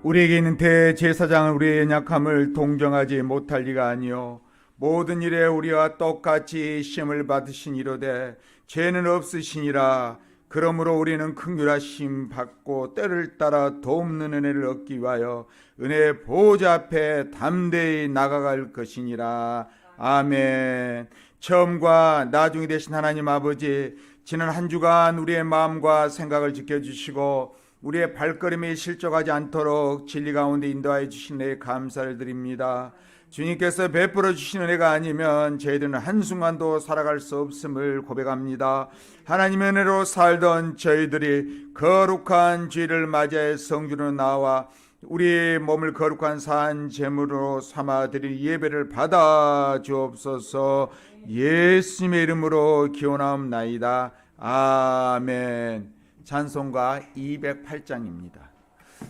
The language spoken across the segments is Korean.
우리에게 있는 대제사장은 우리의 연약함을 동정하지 못할 리가 아니요 모든 일에 우리와 똑같이 시험을 받으신 이로되 죄는 없으시니라. 그러므로 우리는 긍휼하심 받고 때를 따라 도움는 은혜를 얻기 위하여 은혜의 보좌 앞에 담대히 나아갈 것이니라. 아멘. 처음과 나중이 되신 하나님 아버지, 지난 한 주간 우리의 마음과 생각을 지켜주시고 우리의 발걸음이 실족하지 않도록 진리 가운데 인도하여 주신 은혜에 감사를 드립니다. 주님께서 베풀어 주신 은혜가 아니면 저희들은 한순간도 살아갈 수 없음을 고백합니다. 하나님의 은혜로 살던 저희들이 거룩한 주일을 맞이해 성주로 나와 우리의 몸을 거룩한 산 제물로 삼아 드릴 예배를 받아 주옵소서. 예수님의 이름으로 기원하옵나이다. 아멘. 찬송가 208장입니다.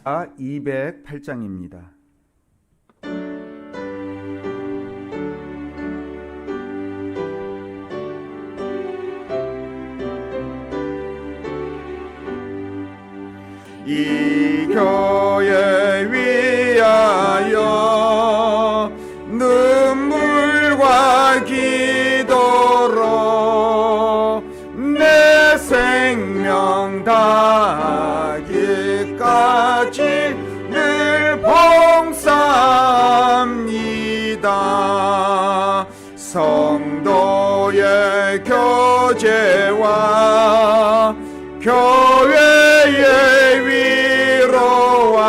208장입니다. 이 교회 위하여 눈물과 기도로 내 생명 다하기까지 늘 봉사합니다. 성도의 교제와 교회의 위로와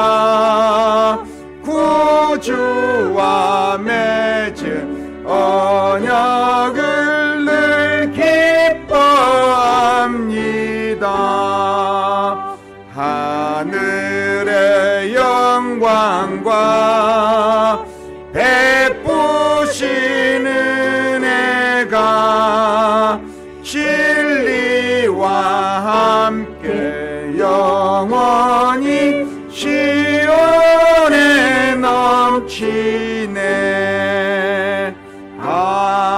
구주와 맺은 언약을 늘 기뻐합니다. 하늘의 영광과 베푸시는 은혜가 진리와 함께 영원히 시온에 넘치네. 아멘.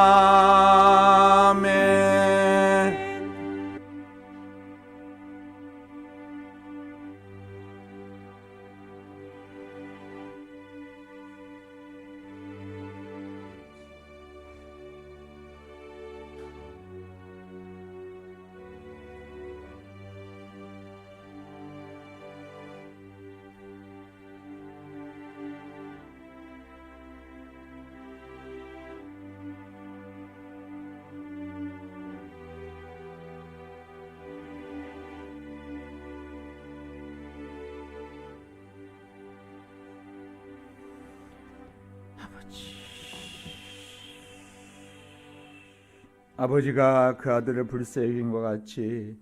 아버지가 그 아들을 불쌍히 여긴 것 같이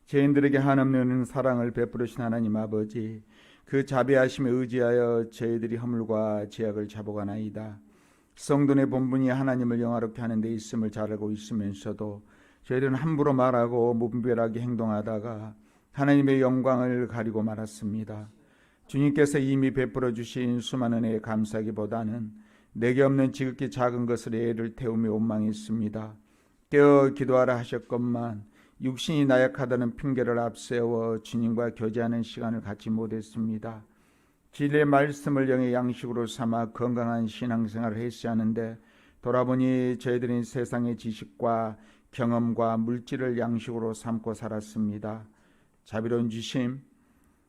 죄인들에게 한없는 사랑을 베푸르신 하나님 아버지, 그 자비하심에 의지하여 저희들이 허물과 죄악을 자복하나이다. 성도의 본분이 하나님을 영화롭게 하는 데 있음을 잘 알고 있으면서도 저희들은 함부로 말하고 무분별하게 행동하다가 하나님의 영광을 가리고 말았습니다. 주님께서 이미 베풀어 주신 수많은 은혜에 감사하기보다는 내게 없는 지극히 작은 것을 애를 태우며 원망했습니다. 깨어 기도하라 하셨건만 육신이 나약하다는 핑계를 앞세워 주님과 교제하는 시간을 갖지 못했습니다. 진리의 말씀을 영의 양식으로 삼아 건강한 신앙생활을 했어야 하는데 돌아보니 저희들은 세상의 지식과 경험과 물질을 양식으로 삼고 살았습니다. 자비로운 주심,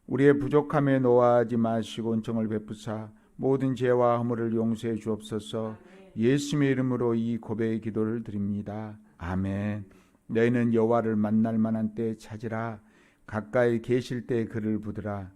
우리의 부족함에 노하지 마시고 은총을 베푸사 모든 죄와 허물을 용서해 주옵소서. 예수님의 이름으로 이 고백의 기도를 드립니다. 아멘. 너희는 여호와를 만날 만한 때에 찾으라. 가까이 계실 때에 그를 부르라.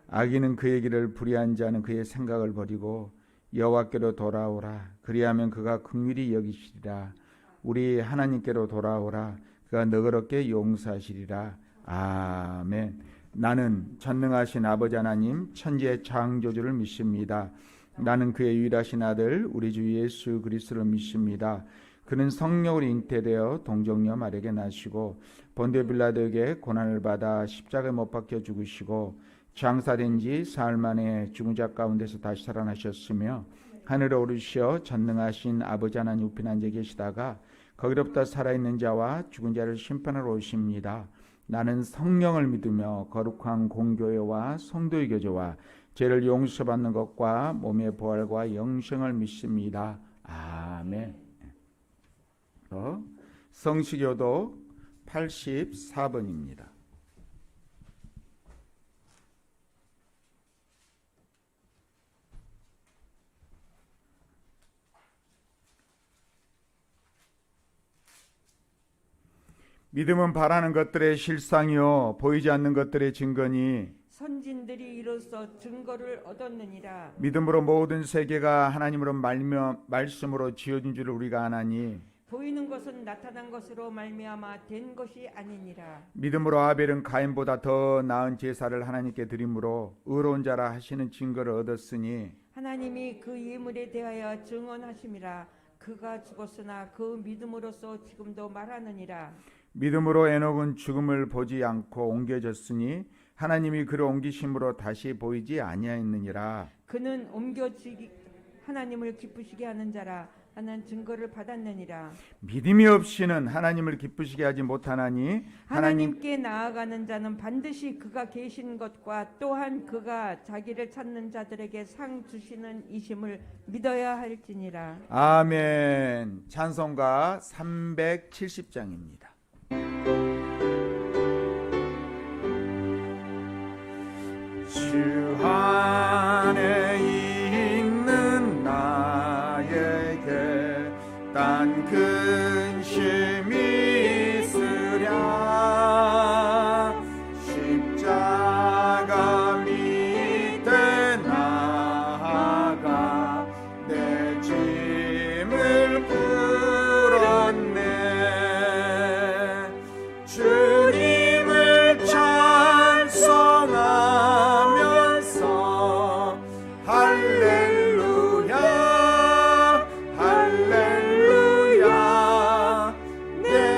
악인은 그의 길을 불의한 자는 그의 생각을 버리고 여호와께로 돌아오라. 그리하면 그가 긍휼히 여기시리라. 우리 하나님께로 돌아오라. 그가 너그럽게 용서하시리라. 아멘. 나는 전능하신 아버지 하나님 천지의 창조주를 믿습니다. 나는 그의 유일하신 아들 우리 주 예수 그리스도를 믿습니다. 그는 성령으로 잉태되어 동정녀 마리아에게 나시고 본디오 빌라도에게 고난을 받아 십자가에 못 박혀 죽으시고 장사된 지 사흘 만에 죽은 자 가운데서 다시 살아나셨으며 하늘에 오르시어 전능하신 아버지 하나님 우편 앉아 계시다가 거기로부터 살아있는 자와 죽은 자를 심판하러 오십니다. 나는 성령을 믿으며 거룩한 공교회와 성도의 교제와 죄를 용서받는 것과 몸의 부활과 영생을 믿습니다. 아멘. 성시교도 84번입니다. 믿음은 바라는 것들의 실상이요 보이지 않는 것들의 증거니 선진들이 이로써 증거를 얻었느니라. 믿음으로 모든 세계가 하나님으로 말씀으로 지어진 줄을 우리가 아나니 보이는 것은 나타난 것으로 말미암아 된 것이 아니니라. 믿음으로 아벨은 가인보다 더 나은 제사를 하나님께 드림으로 의로운 자라 하시는 증거를 얻었으니 하나님이 그 예물에 대하여 증언하심이라. 그가 죽었으나 그 믿음으로써 지금도 말하느니라. 믿음으로 에녹은 죽음을 보지 않고 옮겨졌으니 하나님이 그를 옮기심으로 다시 보이지 아니하였느니라. 그는 옮겨지기 하나님을 기쁘시게 하는 자라 하는 증거를 받았느니라. 믿음이 없이는 하나님을 기쁘시게 하지 못하나니 하나님께 나아가는 자는 반드시 그가 계신 것과 또한 그가 자기를 찾는 자들에게 상 주시는 이심을 믿어야 할지니라. 아멘. 찬송가 370장입니다. 주 안에 있는 나에게 딴 근심이 있으랴 십자가 밑에 나아가 내 짐을 풀었네. 주님을 찬송하면서 할렐루야 할렐루야 내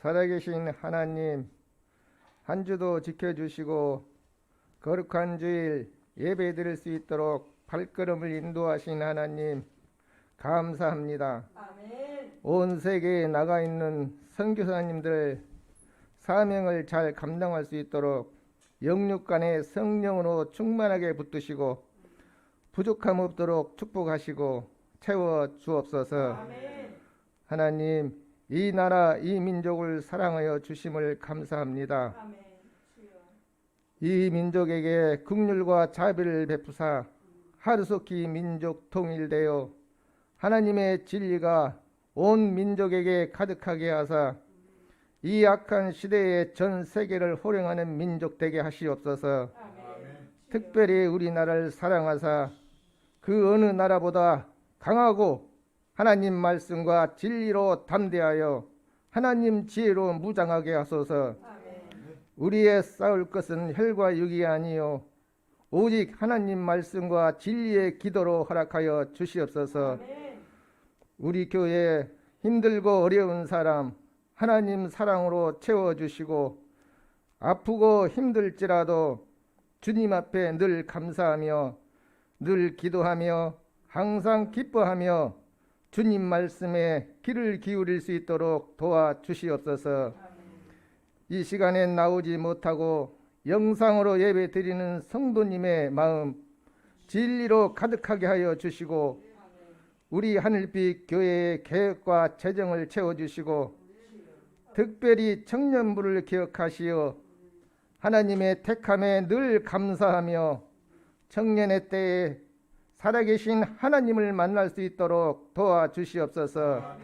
살아계신 하나님, 한 주도 지켜주시고 거룩한 주일 예배 드릴 수 있도록 발걸음을 인도하신 하나님 감사합니다. 아멘. 온 세계에 나가 있는 선교사님들 사명을 잘 감당할 수 있도록 영육간에 성령으로 충만하게 붙드시고 부족함 없도록 축복하시고 채워 주옵소서. 아멘. 하나님, 이 나라 이 민족을 사랑하여 주심을 감사합니다. 아멘. 주여. 이 민족에게 긍휼과 자비를 베푸사 하루속히 민족 통일되어 하나님의 진리가 온 민족에게 가득하게 하사 이 악한 시대에 전 세계를 호령하는 민족 되게 하시옵소서. 아멘. 특별히 우리나라를 사랑하사 그 어느 나라보다 강하고 하나님 말씀과 진리로 담대하여 하나님 지혜로 무장하게 하소서. 아멘. 우리의 싸울 것은 혈과 육이 아니요 오직 하나님 말씀과 진리의 기도로 허락하여 주시옵소서. 아멘. 우리 교회 힘들고 어려운 사람 하나님 사랑으로 채워주시고 아프고 힘들지라도 주님 앞에 늘 감사하며 늘 기도하며 항상 기뻐하며 주님 말씀에 귀를 기울일 수 있도록 도와주시옵소서. 이 시간에 나오지 못하고 영상으로 예배 드리는 성도님의 마음 진리로 가득하게 하여 주시고 우리 하늘빛 교회의 계획과 재정을 채워주시고 특별히 청년부를 기억하시어 하나님의 택함에 늘 감사하며 청년의 때에 살아계신 하나님을 만날 수 있도록 도와주시옵소서.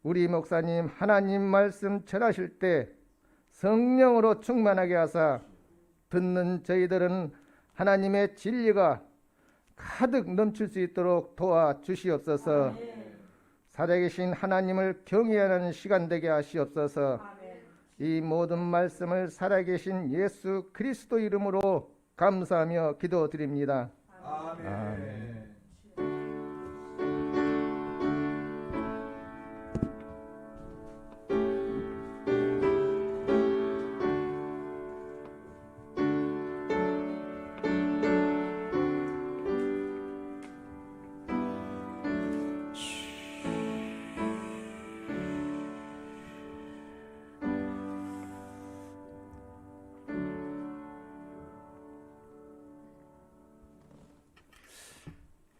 우리 목사님 하나님 말씀 전하실 때 성령으로 충만하게 하사 듣는 저희들은 하나님의 진리가 가득 넘칠 수 있도록 도와주시옵소서. 살아계신 하나님을 경외하는 시간 되게 하시옵소서. 이 모든 말씀을 살아계신 예수 그리스도 이름으로 감사하며 기도드립니다. 아멘.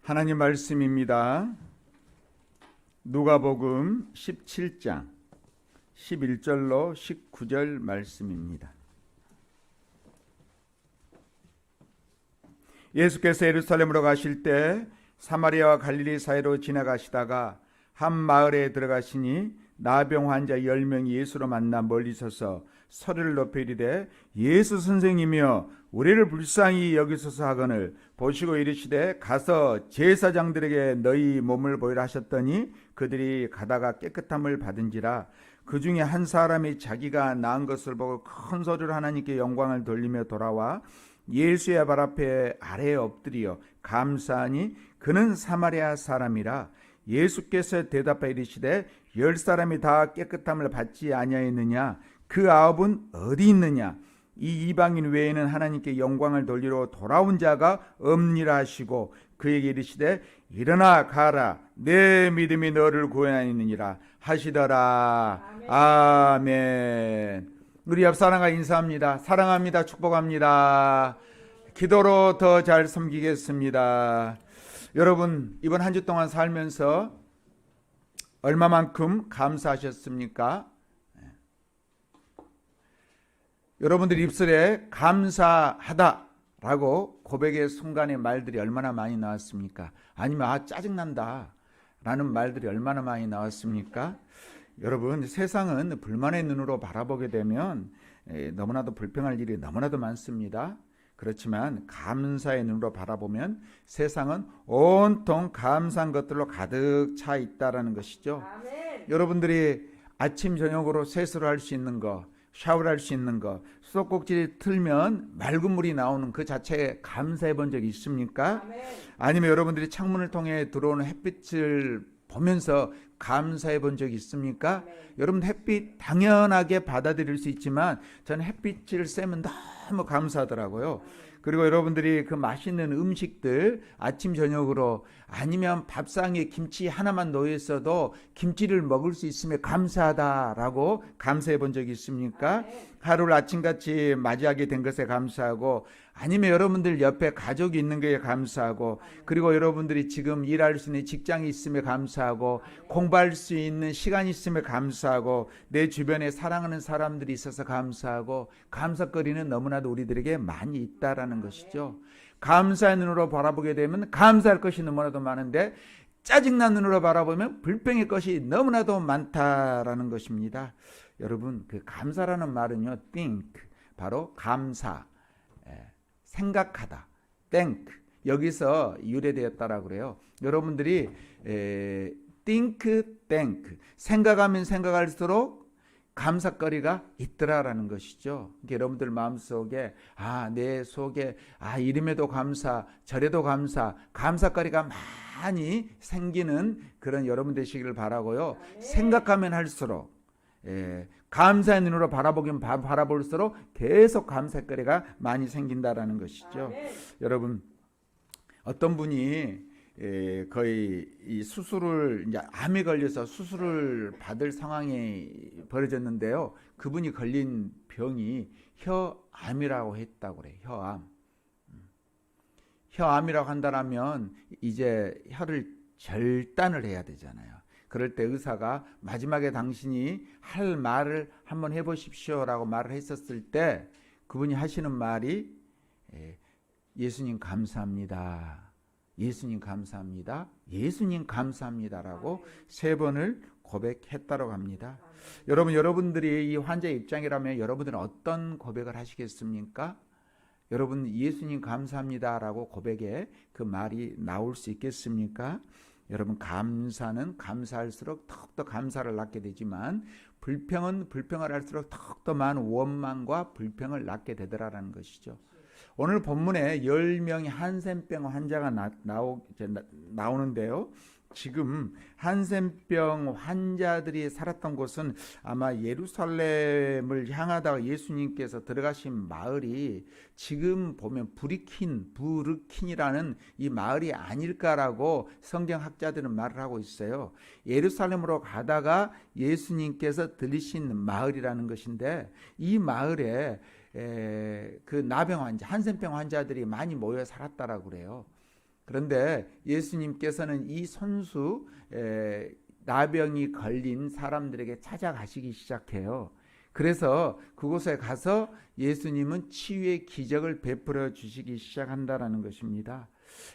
하나님 말씀입니다. 누가복음 17장 11절로 19절 말씀입니다. 예수께서 예루살렘으로 가실 때 사마리아와 갈릴리 사이로 지나가시다가 한 마을에 들어가시니 나병 환자 10명이 예수로 만나 멀리 서서 소리를 높여 이르되 예수 선생이며 우리를 불쌍히 여기소서 하거늘 보시고 이르시되 가서 제사장들에게 너희 몸을 보이라 하셨더니 그들이 가다가 깨끗함을 받은지라. 그 중에 한 사람이 자기가 나은 것을 보고 큰 소리로 하나님께 영광을 돌리며 돌아와 예수의 발 앞에 아래에 엎드려 감사하니 그는 사마리아 사람이라. 예수께서 대답하여 이르시되 10사람이 다 깨끗함을 받지 아니하였느냐? 그 9은 어디 있느냐? 이 이방인 외에는 하나님께 영광을 돌리러 돌아온 자가 없니라 하시고 그에게 이르시되 일어나 가라 내 믿음이 너를 구원하였느니라 하시더라. 아멘. 우리 옆 사람과 인사합니다. 사랑합니다. 축복합니다. 기도로 더 잘 섬기겠습니다. 여러분 이번 한 주 동안 살면서 얼마만큼 감사하셨습니까? 여러분들 입술에 감사하다라고 고백의 순간의 말들이 얼마나 많이 나왔습니까? 아니면 짜증난다 라는 말들이 얼마나 많이 나왔습니까? 여러분 세상은 불만의 눈으로 바라보게 되면 너무나도 불평할 일이 너무나도 많습니다. 그렇지만 감사의 눈으로 바라보면 세상은 온통 감사한 것들로 가득 차 있다라는 것이죠. 아멘. 여러분들이 아침 저녁으로 세수를 할 수 있는 거, 샤워를 할 수 있는 거, 수도꼭지를 틀면 맑은 물이 나오는 그 자체에 감사해 본 적이 있습니까? 아멘. 아니면 여러분들이 창문을 통해 들어오는 햇빛을 보면서 감사해 본 적 있습니까? 여러분 햇빛 당연하게 받아들일 수 있지만 저는 햇빛을 쐬면 너무 감사하더라고요. 그리고 여러분들이 그 맛있는 음식들 아침 저녁으로 아니면 밥상에 김치 하나만 놓여 있어도 김치를 먹을 수 있음에 감사하다라고 감사해 본 적이 있습니까? 하루를 아침같이 맞이하게 된 것에 감사하고, 아니면 여러분들 옆에 가족이 있는 것에 감사하고, 그리고 여러분들이 지금 일할 수 있는 직장이 있음에 감사하고, 공부할 수 있는 시간이 있음에 감사하고, 내 주변에 사랑하는 사람들이 있어서 감사하고, 감사거리는 너무나도 우리들에게 많이 있다라는 것이죠. 감사의 눈으로 바라보게 되면 감사할 것이 너무나도 많은데, 짜증난 눈으로 바라보면 불평의 것이 너무나도 많다라는 것입니다. 여러분, 그 감사라는 말은요, think, 바로 감사, 생각하다, think, 여기서 유래되었다라고 그래요. 여러분들이 think, think, 생각하면 생각할수록 감사거리가 있더라라는 것이죠. 여러분들 마음속에 내 속에 이름에도 감사, 절에도 감사, 감사거리가 많이 생기는 그런 여러분 되시기를 바라고요. 생각하면 할수록 감사의 눈으로 바라볼수록 계속 감사거리가 많이 생긴다라는 것이죠. 여러분, 어떤 분이 거의 이 수술을, 이제 암에 걸려서 수술을 받을 상황이 벌어졌는데요. 그분이 걸린 병이 혀암이라고 했다고 그래요. 혀암. 혀암이라고 한다면 이제 혀를 절단을 해야 되잖아요. 그럴 때 의사가 마지막에 당신이 할 말을 한번 해보십시오라고 말을 했었을 때 그분이 하시는 말이 예수님 감사합니다. 예수님 감사합니다. 예수님 감사합니다라고 3번을 고백했다고 합니다. 여러분들이 이 환자의 입장이라면 여러분들은 어떤 고백을 하시겠습니까? 여러분, 예수님 감사합니다라고 고백에 그 말이 나올 수 있겠습니까? 여러분, 감사는 감사할수록 더욱더 감사를 낳게 되지만 불평은 불평을 할수록 더욱더 많은 원망과 불평을 낳게 되더라라는 것이죠. 오늘 본문에 10명의 한센병 환자가 나오는데요. 지금 한센병 환자들이 살았던 곳은 아마 예루살렘을 향하다가 예수님께서 들어가신 마을이 지금 보면 부르킨이라는 이 마을이 아닐까라고 성경학자들은 말을 하고 있어요. 예루살렘으로 가다가 예수님께서 들리신 마을이라는 것인데, 이 마을에 그 나병 환자, 한센병 환자들이 많이 모여 살았다라고 그래요. 그런데 예수님께서는 이 손수 나병이 걸린 사람들에게 찾아가시기 시작해요. 그래서 그곳에 가서 예수님은 치유의 기적을 베풀어 주시기 시작한다라는 것입니다.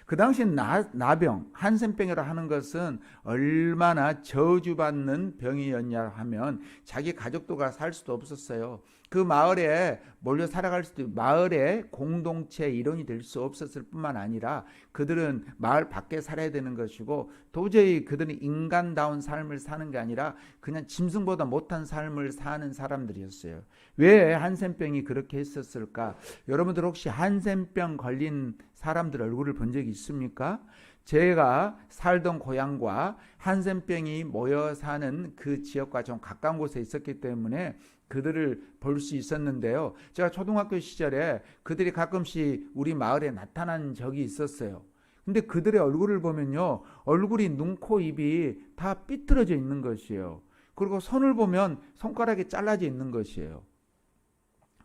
그 당시 나병, 한센병이라 하는 것은 얼마나 저주받는 병이었냐 하면 자기 가족도가 살 수도 없었어요. 그 마을에 몰려 살아갈 수도, 마을의 공동체 일원이 될 수 없었을 뿐만 아니라 그들은 마을 밖에 살아야 되는 것이고, 도저히 그들은 인간다운 삶을 사는 게 아니라 그냥 짐승보다 못한 삶을 사는 사람들이었어요. 왜 한센병이 그렇게 했었을까? 여러분들 혹시 한센병 걸린 사람들 얼굴을 본 적이 있습니까? 제가 살던 고향과 한센병이 모여 사는 그 지역과 좀 가까운 곳에 있었기 때문에 그들을 볼 수 있었는데요. 제가 초등학교 시절에 그들이 가끔씩 우리 마을에 나타난 적이 있었어요. 근데 그들의 얼굴을 보면요, 얼굴이 눈, 코, 입이 다 삐뚤어져 있는 것이에요. 그리고 손을 보면 손가락이 잘라져 있는 것이에요.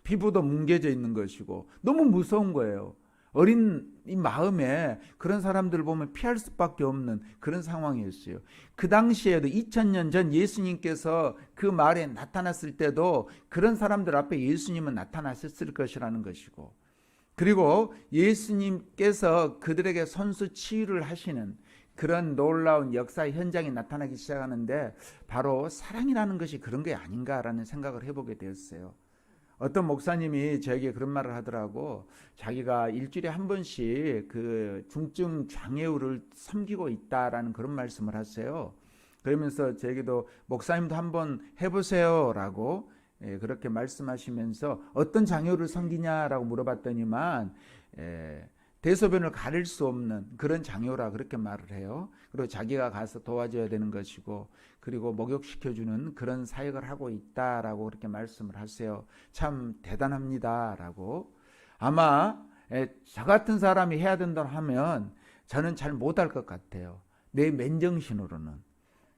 피부도 뭉개져 있는 것이고 너무 무서운 거예요. 어린 이 마음에 그런 사람들을 보면 피할 수밖에 없는 그런 상황이었어요. 그 당시에도 2000년 전 예수님께서 그 마을에 나타났을 때도 그런 사람들 앞에 예수님은 나타나셨을 것이라는 것이고, 그리고 예수님께서 그들에게 손수 치유를 하시는 그런 놀라운 역사의 현장이 나타나기 시작하는데, 바로 사랑이라는 것이 그런 게 아닌가라는 생각을 해보게 되었어요. 어떤 목사님이 저에게 그런 말을 하더라고. 자기가 일주일에 한 번씩 그 중증 장애우를 섬기고 있다라는 그런 말씀을 하세요. 그러면서 저에게도 목사님도 한번 해보세요라고 그렇게 말씀하시면서 어떤 장애우를 섬기냐라고 물어봤더니만 대소변을 가릴 수 없는 그런 장요라 그렇게 말을 해요. 그리고 자기가 가서 도와줘야 되는 것이고, 그리고 목욕시켜주는 그런 사역을 하고 있다라고 그렇게 말씀을 하세요. 참 대단합니다라고. 아마 저 같은 사람이 해야 된다 하면 저는 잘 못할 것 같아요. 내 맨정신으로는.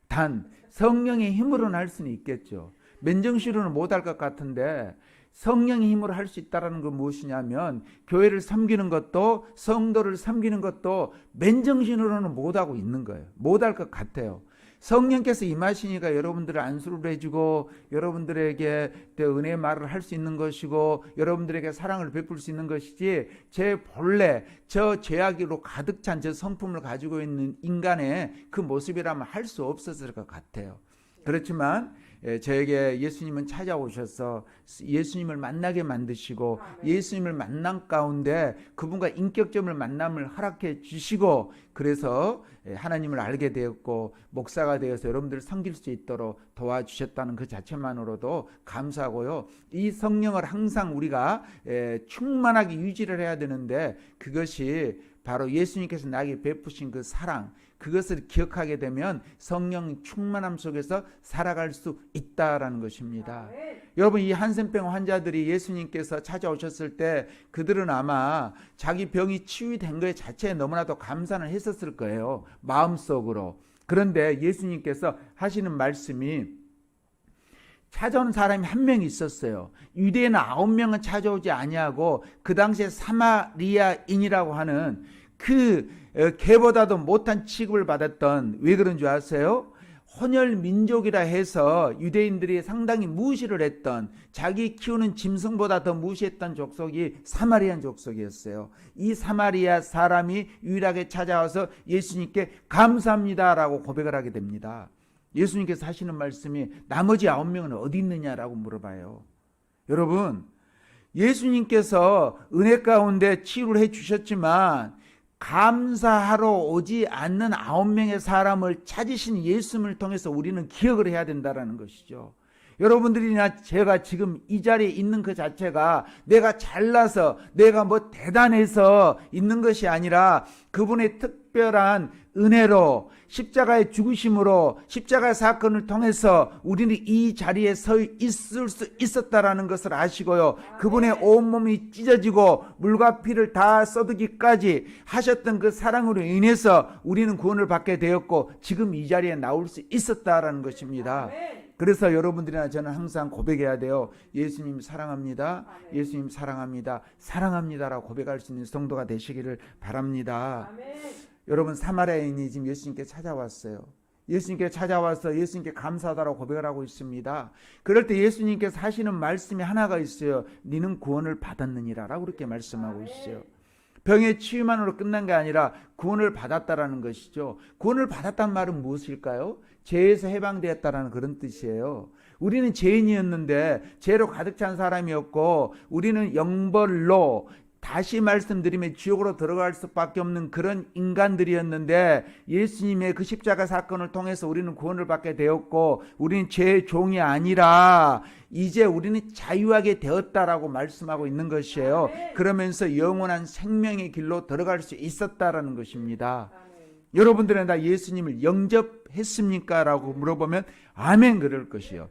단 성령의 힘으로는 할 수는 있겠죠. 맨정신으로는 못할 것 같은데, 성령의 힘으로 할 수 있다는 건 무엇이냐면, 교회를 섬기는 것도 성도를 섬기는 것도 맨정신으로는 못하고 있는 거예요. 못할 것 같아요. 성령께서 임하시니까 여러분들을 안수를 해주고, 여러분들에게 은혜의 말을 할 수 있는 것이고, 여러분들에게 사랑을 베풀 수 있는 것이지, 제 본래 저 죄악으로 가득 찬 저 성품을 가지고 있는 인간의 그 모습이라면 할 수 없었을 것 같아요. 그렇지만 저에게 예수님은 찾아오셔서 예수님을 만나게 만드시고, 예수님을 만난 가운데 그분과 인격적인 만남을 허락해 주시고, 그래서 하나님을 알게 되었고 목사가 되어서 여러분들을 섬길 수 있도록 도와주셨다는 그 자체만으로도 감사하고요. 이 성령을 항상 우리가 충만하게 유지를 해야 되는데, 그것이 바로 예수님께서 나에게 베푸신 그 사랑, 그것을 기억하게 되면 성령 충만함 속에서 살아갈 수 있다라는 것입니다. 여러분, 이 한센병 환자들이 예수님께서 찾아오셨을 때 그들은 아마 자기 병이 치유된 것 자체에 너무나도 감사는 했었을 거예요, 마음속으로. 그런데 예수님께서 하시는 말씀이, 찾아온 사람이 한 명 있었어요. 유대인은 9명은 찾아오지 아니하고 그 당시에 사마리아인이라고 하는 그 개보다도 못한 취급을 받았던, 왜 그런 줄 아세요? 혼혈 민족이라 해서 유대인들이 상당히 무시를 했던, 자기 키우는 짐승보다 더 무시했던 족속이 사마리안 족속이었어요. 이 사마리아 사람이 유일하게 찾아와서 예수님께 감사합니다라고 고백을 하게 됩니다. 예수님께서 하시는 말씀이, 나머지 9명은 어디 있느냐라고 물어봐요. 여러분, 예수님께서 은혜 가운데 치유를 해 주셨지만 감사하러 오지 않는 9명의 사람을 찾으신 예수님을 통해서 우리는 기억을 해야 된다는 것이죠. 여러분들이나 제가 지금 이 자리에 있는 그 자체가 내가 잘나서, 내가 뭐 대단해서 있는 것이 아니라 그분의 특별한 은혜로, 십자가의 죽으심으로, 십자가의 사건을 통해서 우리는 이 자리에 서 있을 수 있었다라는 것을 아시고요. 그분의 온몸이 찢어지고 물과 피를 다 쏟으기까지 하셨던 그 사랑으로 인해서 우리는 구원을 받게 되었고, 지금 이 자리에 나올 수 있었다라는 것입니다. 그래서 여러분들이나 저는 항상 고백해야 돼요. 예수님 사랑합니다. 예수님 사랑합니다. 사랑합니다라고 고백할 수 있는 성도가 되시기를 바랍니다. 여러분, 사마리아인이 지금 예수님께 찾아왔어요. 예수님께 찾아와서 예수님께 감사하다라고 고백을 하고 있습니다. 그럴 때 예수님께서 하시는 말씀이 하나가 있어요. 너는 구원을 받았느니라 라고 그렇게 말씀하고 있어요. 병의 치유만으로 끝난 게 아니라 구원을 받았다라는 것이죠. 구원을 받았다는 말은 무엇일까요? 죄에서 해방되었다라는 그런 뜻이에요. 우리는 죄인이었는데, 죄로 가득 찬 사람이었고, 우리는 영벌로, 다시 말씀드리면 지옥으로 들어갈 수밖에 없는 그런 인간들이었는데, 예수님의 그 십자가 사건을 통해서 우리는 구원을 받게 되었고, 우리는 죄의 종이 아니라 이제 우리는 자유하게 되었다라고 말씀하고 있는 것이에요. 그러면서 영원한 생명의 길로 들어갈 수 있었다라는 것입니다. 여러분들은 다 예수님을 영접했습니까? 라고 물어보면 아멘 그럴 것이요.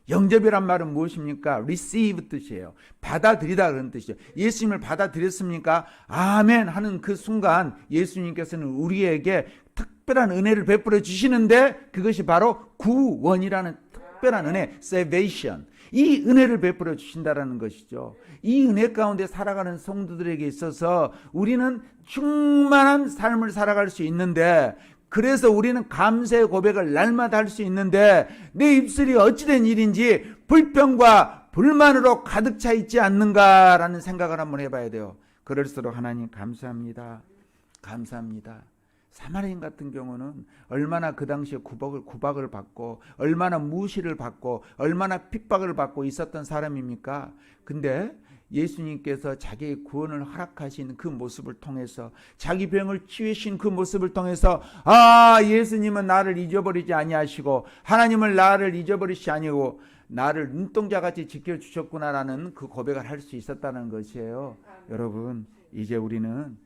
영접이란 말은 무엇입니까? receive 뜻이에요. 받아들이다 그런 뜻이죠. 예수님을 받아들였습니까? 아멘 하는 그 순간 예수님께서는 우리에게 특별한 은혜를 베풀어 주시는데, 그것이 바로 구원이라는 특별한 은혜, salvation. 이 은혜를 베풀어 주신다라는 것이죠. 이 은혜 가운데 살아가는 성도들에게 있어서 우리는 충만한 삶을 살아갈 수 있는데, 그래서 우리는 감사의 고백을 날마다 할 수 있는데, 내 입술이 어찌된 일인지 불평과 불만으로 가득 차 있지 않는가라는 생각을 한번 해봐야 돼요. 그럴수록 하나님 감사합니다. 감사합니다. 사마리아인 같은 경우는 얼마나 그 당시에 구박을 받고, 얼마나 무시를 받고, 얼마나 핍박을 받고 있었던 사람입니까? 근데 예수님께서 자기의 구원을 허락하신 그 모습을 통해서, 자기 병을 치유하신 그 모습을 통해서, 예수님은 나를 잊어버리지 아니하시고, 하나님을 나를 잊어버리시 아니고 나를 눈동자같이 지켜주셨구나라는 그 고백을 할 수 있었다는 것이에요. 여러분, 이제 우리는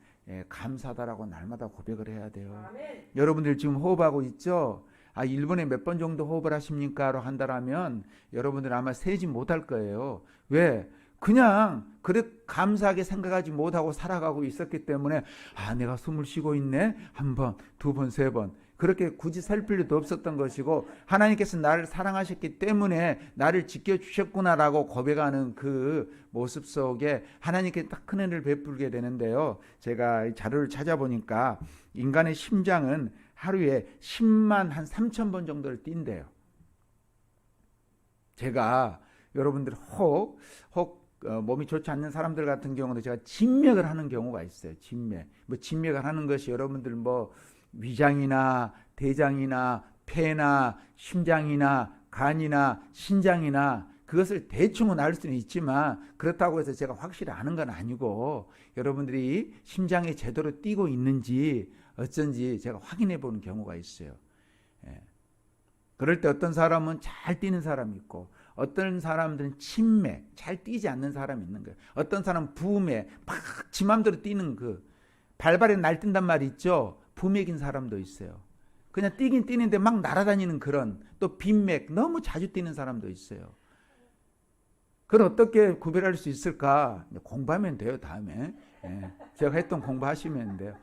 감사하다라고 날마다 고백을 해야 돼요. 여러분들 지금 호흡하고 있죠? 아, 1분에 몇 번 정도 호흡을 하십니까? 로 한다라면 여러분들 아마 세지 못할 거예요. 왜? 그냥 그래 감사하게 생각하지 못하고 살아가고 있었기 때문에 아, 내가 숨을 쉬고 있네. 한 번, 두 번, 세 번. 그렇게 굳이 살 필요도 없었던 것이고 하나님께서 나를 사랑하셨기 때문에 나를 지켜주셨구나라고 고백하는 그 모습 속에 하나님께 딱 큰 은혜를 베풀게 되는데요. 제가 자료를 찾아보니까 인간의 심장은 하루에 10만 한 3천 번 정도를 뛴대요. 제가 여러분들 혹 몸이 좋지 않는 사람들 같은 경우는 제가 진맥을 하는 경우가 있어요. 진맥. 뭐 진맥을 하는 것이 여러분들 뭐 위장이나 대장이나 폐나 심장이나 간이나 신장이나 그것을 대충은 알 수는 있지만 그렇다고 해서 제가 확실히 아는 건 아니고 여러분들이 심장이 제대로 뛰고 있는지 어쩐지 제가 확인해 보는 경우가 있어요. 그럴 때 어떤 사람은 잘 뛰는 사람이 있고 어떤 사람들은 침맥, 잘 뛰지 않는 사람이 있는 거예요. 어떤 사람은 부맥, 막 지 맘대로 뛰는 그 발발에 날뛴단 말이 있죠. 부맥인 사람도 있어요. 그냥 뛰긴 뛰는데 막 날아다니는 그런 또 빈맥, 너무 자주 뛰는 사람도 있어요. 그걸 어떻게 구별할 수 있을까? 공부하면 돼요, 다음에. 제가 했던 공부하시면 돼요.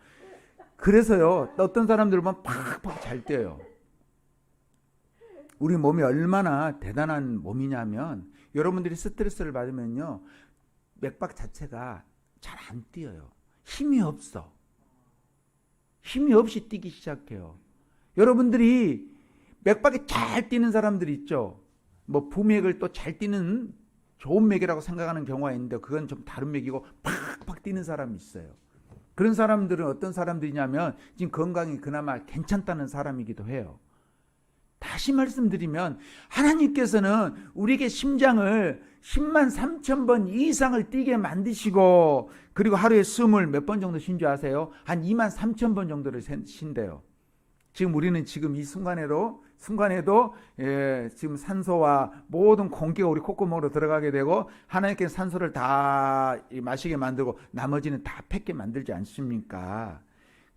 그래서요, 어떤 사람들은 팍팍 잘 뛰어요. 우리 몸이 얼마나 대단한 몸이냐면 여러분들이 스트레스를 받으면요 맥박 자체가 잘 안 뛰어요. 힘이 없어. 힘이 없이 뛰기 시작해요. 여러분들이 맥박이 잘 뛰는 사람들이 있죠. 뭐 부맥을 또 잘 뛰는 좋은 맥이라고 생각하는 경우가 있는데 그건 좀 다른 맥이고 팍팍 뛰는 사람이 있어요. 그런 사람들은 어떤 사람들이냐면 지금 건강이 그나마 괜찮다는 사람이기도 해요. 다시 말씀드리면 하나님께서는 우리에게 심장을 10만 3천 번 이상을 뛰게 만드시고 그리고 하루에 숨을 몇 번 정도 쉰 줄 아세요? 한 2만 3천 번 정도를 쉰대요. 지금 우리는 지금 이 순간에도 지금 산소와 모든 공기가 우리 콧구멍으로 들어가게 되고 하나님께서 산소를 다 마시게 만들고 나머지는 다 폐게 만들지 않습니까?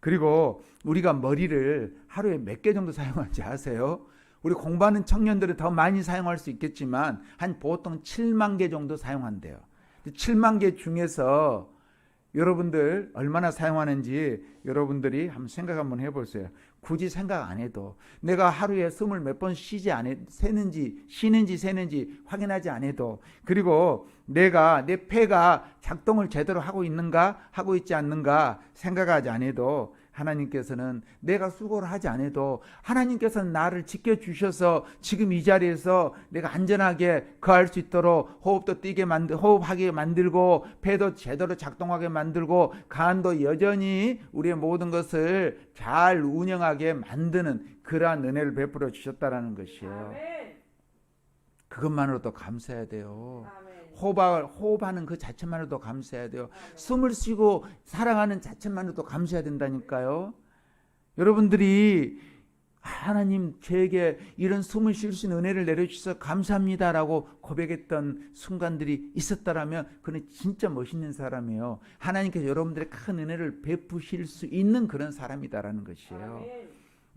그리고 우리가 머리를 하루에 몇 개 정도 사용하는지 아세요? 우리 공부하는 청년들은 더 많이 사용할 수 있겠지만 한 보통 7만 개 정도 사용한대요. 7만 개 중에서 여러분들 얼마나 사용하는지 여러분들이 한번 생각 한번 해보세요. 굳이 생각 안 해도 내가 하루에 숨을 몇 번 쉬는지 확인하지 않아도 그리고 내가 내 폐가 작동을 제대로 하고 있는가 하고 있지 않는가 생각하지 않아도 하나님께서는 내가 수고를 하지 않아도 하나님께서는 나를 지켜주셔서 지금 이 자리에서 내가 안전하게 거할 수 있도록 호흡도 호흡하게 만들고 폐도 제대로 작동하게 만들고 간도 여전히 우리의 모든 것을 잘 운영하게 만드는 그러한 은혜를 베풀어 주셨다라는 것이에요. 그것만으로도 감사해야 돼요. 호흡하는 그 자체만으로도 감사해야 돼요. 숨을 쉬고 살아가는 자체만으로도 감사해야 된다니까요. 여러분들이 하나님 저에게 이런 숨을 쉴 수 있는 은혜를 내려주셔서 감사합니다라고 고백했던 순간들이 있었다라면 그는 진짜 멋있는 사람이에요. 하나님께서 여러분들의 큰 은혜를 베푸실 수 있는 그런 사람이다라는 것이에요.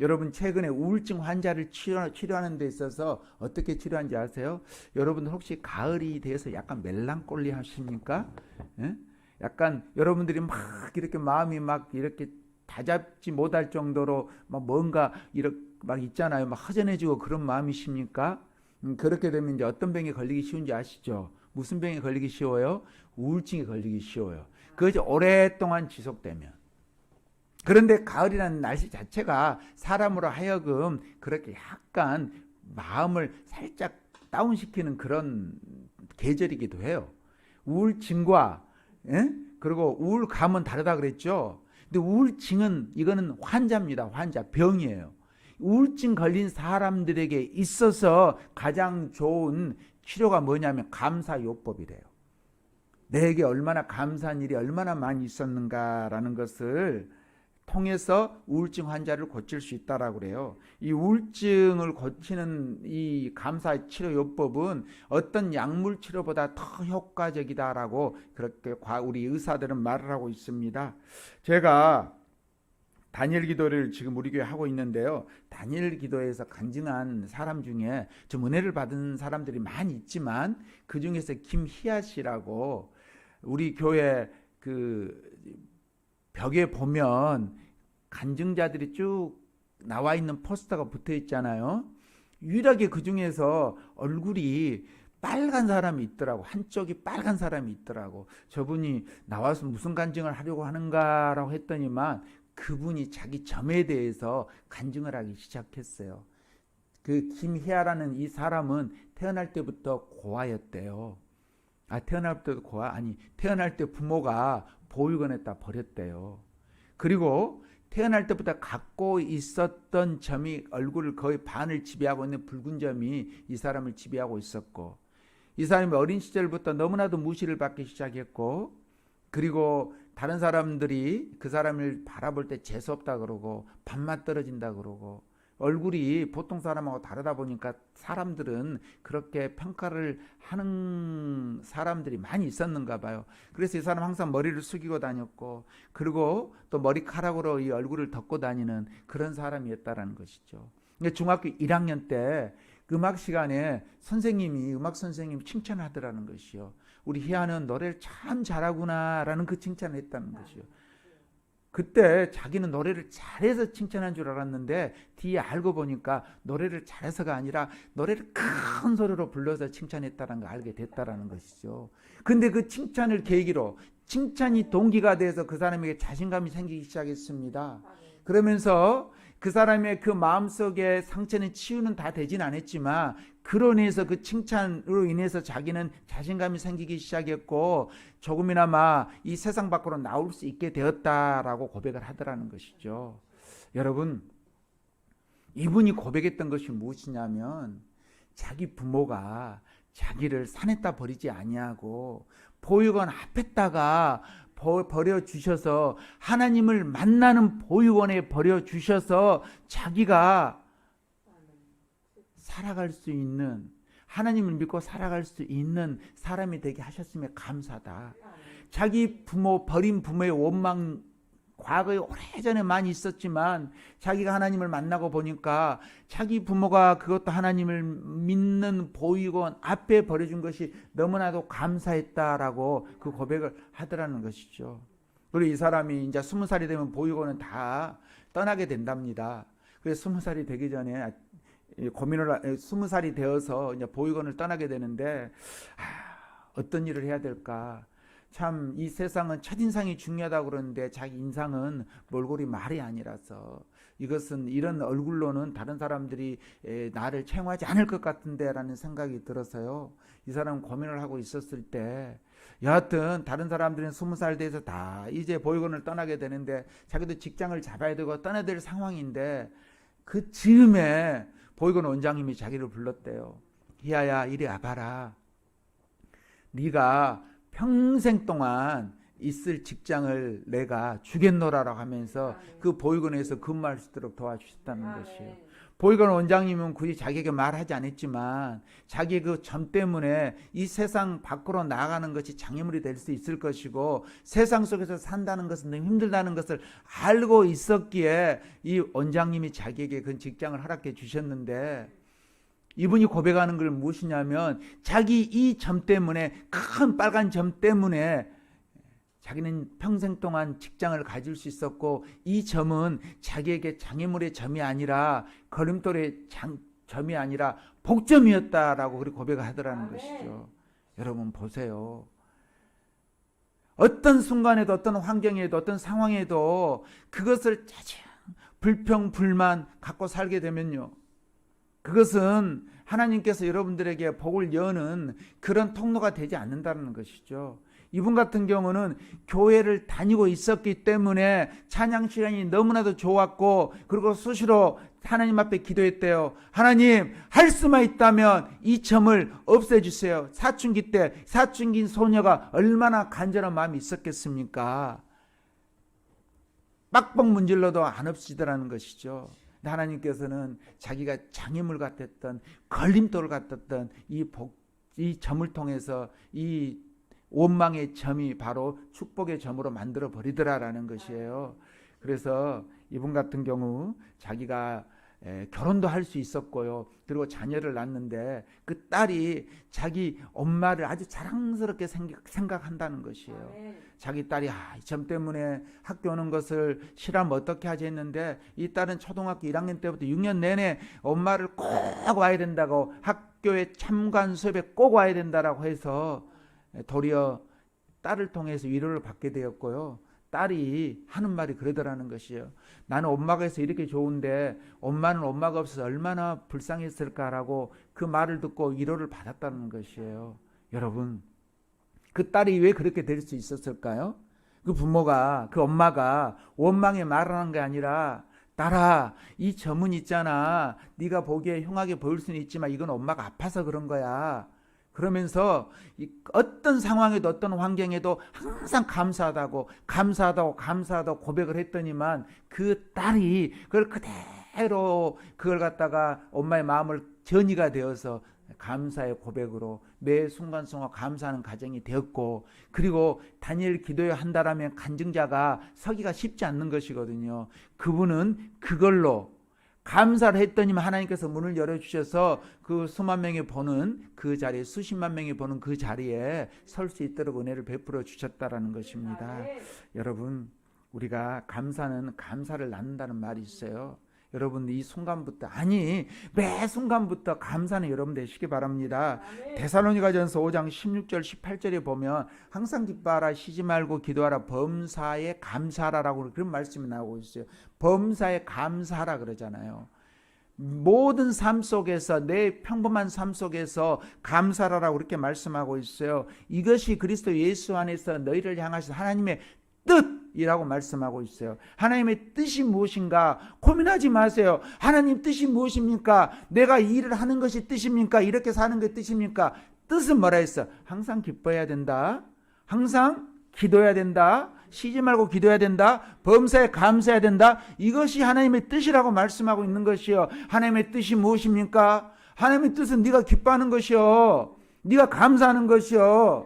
여러분 최근에 우울증 환자를 치료하는 데 있어서 어떻게 치료하는지 아세요? 여러분들 혹시 가을이 돼서 약간 멜랑콜리 하십니까? 예? 약간 여러분들이 막 이렇게 마음이 막 이렇게 다잡지 못할 정도로 막 뭔가 이렇게 막 있잖아요. 막 허전해지고 그런 마음이십니까? 그렇게 되면 이제 어떤 병에 걸리기 쉬운지 아시죠? 무슨 병에 걸리기 쉬워요? 우울증에 걸리기 쉬워요. 그것이 오랫동안 지속되면. 그런데 가을이라는 날씨 자체가 사람으로 하여금 그렇게 약간 마음을 살짝 다운시키는 그런 계절이기도 해요. 우울증과 그리고 우울감은 다르다 그랬죠. 근데 우울증은 이거는 환자입니다. 환자, 병이에요. 우울증 걸린 사람들에게 있어서 가장 좋은 치료가 뭐냐면 감사요법이래요. 내게 얼마나 감사한 일이 얼마나 많이 있었는가라는 것을 통해서 우울증 환자를 고칠 수 있다라고 그래요. 이 우울증을 고치는 이 감사 치료 요법은 어떤 약물 치료보다 더 효과적이다라고 그렇게 우리 의사들은 말을 하고 있습니다. 제가 다니엘 기도를 지금 우리 교회 하고 있는데요. 다니엘 기도에서 간증한 사람 중에 좀 은혜를 받은 사람들이 많이 있지만 그 중에서 김희아 씨라고 우리 교회 그 벽에 보면 간증자들이 쭉 나와 있는 포스터가 붙어 있잖아요. 유일하게 그 중에서 얼굴이 빨간 사람이 있더라고. 한쪽이 빨간 사람이 있더라고. 저분이 나와서 무슨 간증을 하려고 하는가라고 했더니만 그분이 자기 점에 대해서 간증을 하기 시작했어요. 그 김희아라는 이 사람은 태어날 때부터 고아였대요. 태어날 때도 고아? 아니, 태어날 때 부모가 보육원에다 버렸대요. 그리고 태어날 때부터 갖고 있었던 점이 얼굴을 거의 반을 지배하고 있는 붉은 점이 이 사람을 지배하고 있었고, 이 사람이 어린 시절부터 너무나도 무시를 받기 시작했고, 그리고 다른 사람들이 그 사람을 바라볼 때 재수없다 그러고 밥맛 떨어진다 그러고 얼굴이 보통 사람하고 다르다 보니까 사람들은 그렇게 평가를 하는 사람들이 많이 있었는가 봐요. 그래서 이 사람 항상 머리를 숙이고 다녔고, 그리고 또 머리카락으로 이 얼굴을 덮고 다니는 그런 사람이었다라는 것이죠. 중학교 1학년 때 음악 시간에 선생님이, 음악 선생님이 칭찬을 하더라는 것이요. 우리 희아는 노래를 참 잘하구나라는 그 칭찬을 했다는 것이요. 그때 자기는 노래를 잘해서 칭찬한 줄 알았는데 뒤에 알고 보니까 노래를 잘해서가 아니라 노래를 큰 소리로 불러서 칭찬했다는 걸 알게 됐다는 것이죠. 근데 그 칭찬을 계기로 칭찬이 동기가 돼서 그 사람에게 자신감이 생기기 시작했습니다. 그러면서 그 사람의 그 마음속에 상처는 치유는 다 되진 않았지만 그로 인해서 그 칭찬으로 인해서 자기는 자신감이 생기기 시작했고 조금이나마 이 세상 밖으로 나올 수 있게 되었다라고 고백을 하더라는 것이죠. 여러분, 이분이 고백했던 것이 무엇이냐면 자기 부모가 자기를 산에다 버리지 아니하고 보육원 앞에다가 버려주셔서 하나님을 만나는 보육원에 버려주셔서 자기가 살아갈 수 있는, 하나님을 믿고 살아갈 수 있는 사람이 되게 하셨음에 감사다. 자기 부모, 버린 부모의 원망 과거에 오래전에 많이 있었지만 자기가 하나님을 만나고 보니까 자기 부모가 그것도 하나님을 믿는 보육원 앞에 버려준 것이 너무나도 감사했다라고 그 고백을 하더라는 것이죠. 그리고 이 사람이 이제 20살이 되면 보육원은 다 떠나게 된답니다. 그래서 20살이 되기 전에 고민을 20살이 되어서 이제 보육원을 떠나게 되는데 어떤 일을 해야 될까? 참 이 세상은 첫인상이 중요하다고 그러는데 자기 인상은 몰골이 말이 아니라서 이것은 이런 얼굴로는 다른 사람들이 나를 채용하지 않을 것 같은데 라는 생각이 들어서요. 이 사람은 고민을 하고 있었을 때 여하튼 다른 사람들은 20살 돼서 다 이제 보육원을 떠나게 되는데 자기도 직장을 잡아야 되고 떠나야 될 상황인데 그 즈음에 보육원 원장님이 자기를 불렀대요. 희아야, 이리 와봐라. 네가 평생 동안 있을 직장을 내가 주겠노라라고 하면서 그 보육원에서 근무할 수 있도록 도와주셨다는 것이에요. 보육원 원장님은 굳이 자기에게 말하지 않았지만 자기의 그 점 때문에 이 세상 밖으로 나아가는 것이 장애물이 될 수 있을 것이고 세상 속에서 산다는 것은 너무 힘들다는 것을 알고 있었기에 이 원장님이 자기에게 그 직장을 허락해 주셨는데 이분이 고백하는 걸 무엇이냐면 자기 이 점 때문에, 큰 빨간 점 때문에 자기는 평생 동안 직장을 가질 수 있었고 이 점은 자기에게 장애물의 점이 아니라 걸림돌의 점이 아니라 복점이었다라고 그렇게 고백을 하더라는 것이죠. 여러분 보세요. 어떤 순간에도 어떤 환경에도 어떤 상황에도 그것을 짜증, 불평, 불만 갖고 살게 되면요. 그것은 하나님께서 여러분들에게 복을 여는 그런 통로가 되지 않는다는 것이죠. 이분 같은 경우는 교회를 다니고 있었기 때문에 찬양 시간이 너무나도 좋았고 그리고 수시로 하나님 앞에 기도했대요. 하나님, 할 수만 있다면 이 점을 없애주세요. 사춘기 때 사춘기 소녀가 얼마나 간절한 마음이 있었겠습니까? 빡빡 문질러도 안 없어지더라는 것이죠. 근데 하나님께서는 자기가 장애물 같았던 걸림돌 같았던 이 점을 통해서 이 원망의 점이 바로 축복의 점으로 만들어 버리더라라는 것이에요. 그래서 이분 같은 경우 자기가 결혼도 할 수 있었고요. 그리고 자녀를 낳는데 그 딸이 자기 엄마를 아주 자랑스럽게 생각한다는 것이에요. 자기 딸이 이 점 때문에 학교 오는 것을 싫어하면 어떻게 하지 했는데 이 딸은 초등학교 1학년 때부터 6년 내내 엄마를 꼭 와야 된다고 학교에 참관 수업에 꼭 와야 된다라고 해서 도리어 딸을 통해서 위로를 받게 되었고요. 딸이 하는 말이 그러더라는 것이에요. 나는 엄마가 있어 이렇게 좋은데 엄마는 엄마가 없어서 얼마나 불쌍했을까라고 그 말을 듣고 위로를 받았다는 것이에요. 여러분, 그 딸이 왜 그렇게 될 수 있었을까요? 그 부모가, 그 엄마가 원망에 말하는 게 아니라 딸아, 이 점은 있잖아. 네가 보기에 흉하게 보일 수는 있지만 이건 엄마가 아파서 그런 거야. 그러면서 어떤 상황에도 어떤 환경에도 항상 감사하다고 고백을 했더니만 그 딸이 그걸 그대로 그걸 갖다가 엄마의 마음을 전이가 되어서 감사의 고백으로 매 순간순간 감사하는 가정이 되었고, 그리고 다니엘 기도에 한다라면 간증자가 서기가 쉽지 않는 것이거든요. 그분은 그걸로 감사를 했더니만 하나님께서 문을 열어주셔서 그 수만 명이 보는 그 자리에, 수십만 명이 보는 그 자리에 설 수 있도록 은혜를 베풀어 주셨다라는 것입니다. 여러분, 우리가 감사는 감사를 낳는다는 말이 있어요. 여러분, 이 순간부터, 매 순간부터 감사는 여러분 되시기 바랍니다. 데살로니가전서 5장 16절 18절에 보면 항상 기뻐하라, 쉬지 말고 기도하라, 범사에 감사하라라고 그런 말씀이 나오고 있어요. 범사에 감사하라 그러잖아요. 모든 삶 속에서, 내 평범한 삶 속에서 감사하라고 그렇게 말씀하고 있어요. 이것이 그리스도 예수 안에서 너희를 향하신 하나님의 뜻이라고 말씀하고 있어요. 하나님의 뜻이 무엇인가 고민하지 마세요. 하나님 뜻이 무엇입니까? 내가 이 일을 하는 것이 뜻입니까? 이렇게 사는 게 뜻입니까? 뜻은 뭐라 했어? 항상 기뻐해야 된다. 항상 기도해야 된다. 쉬지 말고 기도해야 된다. 범사에 감사해야 된다. 이것이 하나님의 뜻이라고 말씀하고 있는 것이요. 하나님의 뜻이 무엇입니까? 하나님의 뜻은 네가 기뻐하는 것이요. 네가 감사하는 것이요.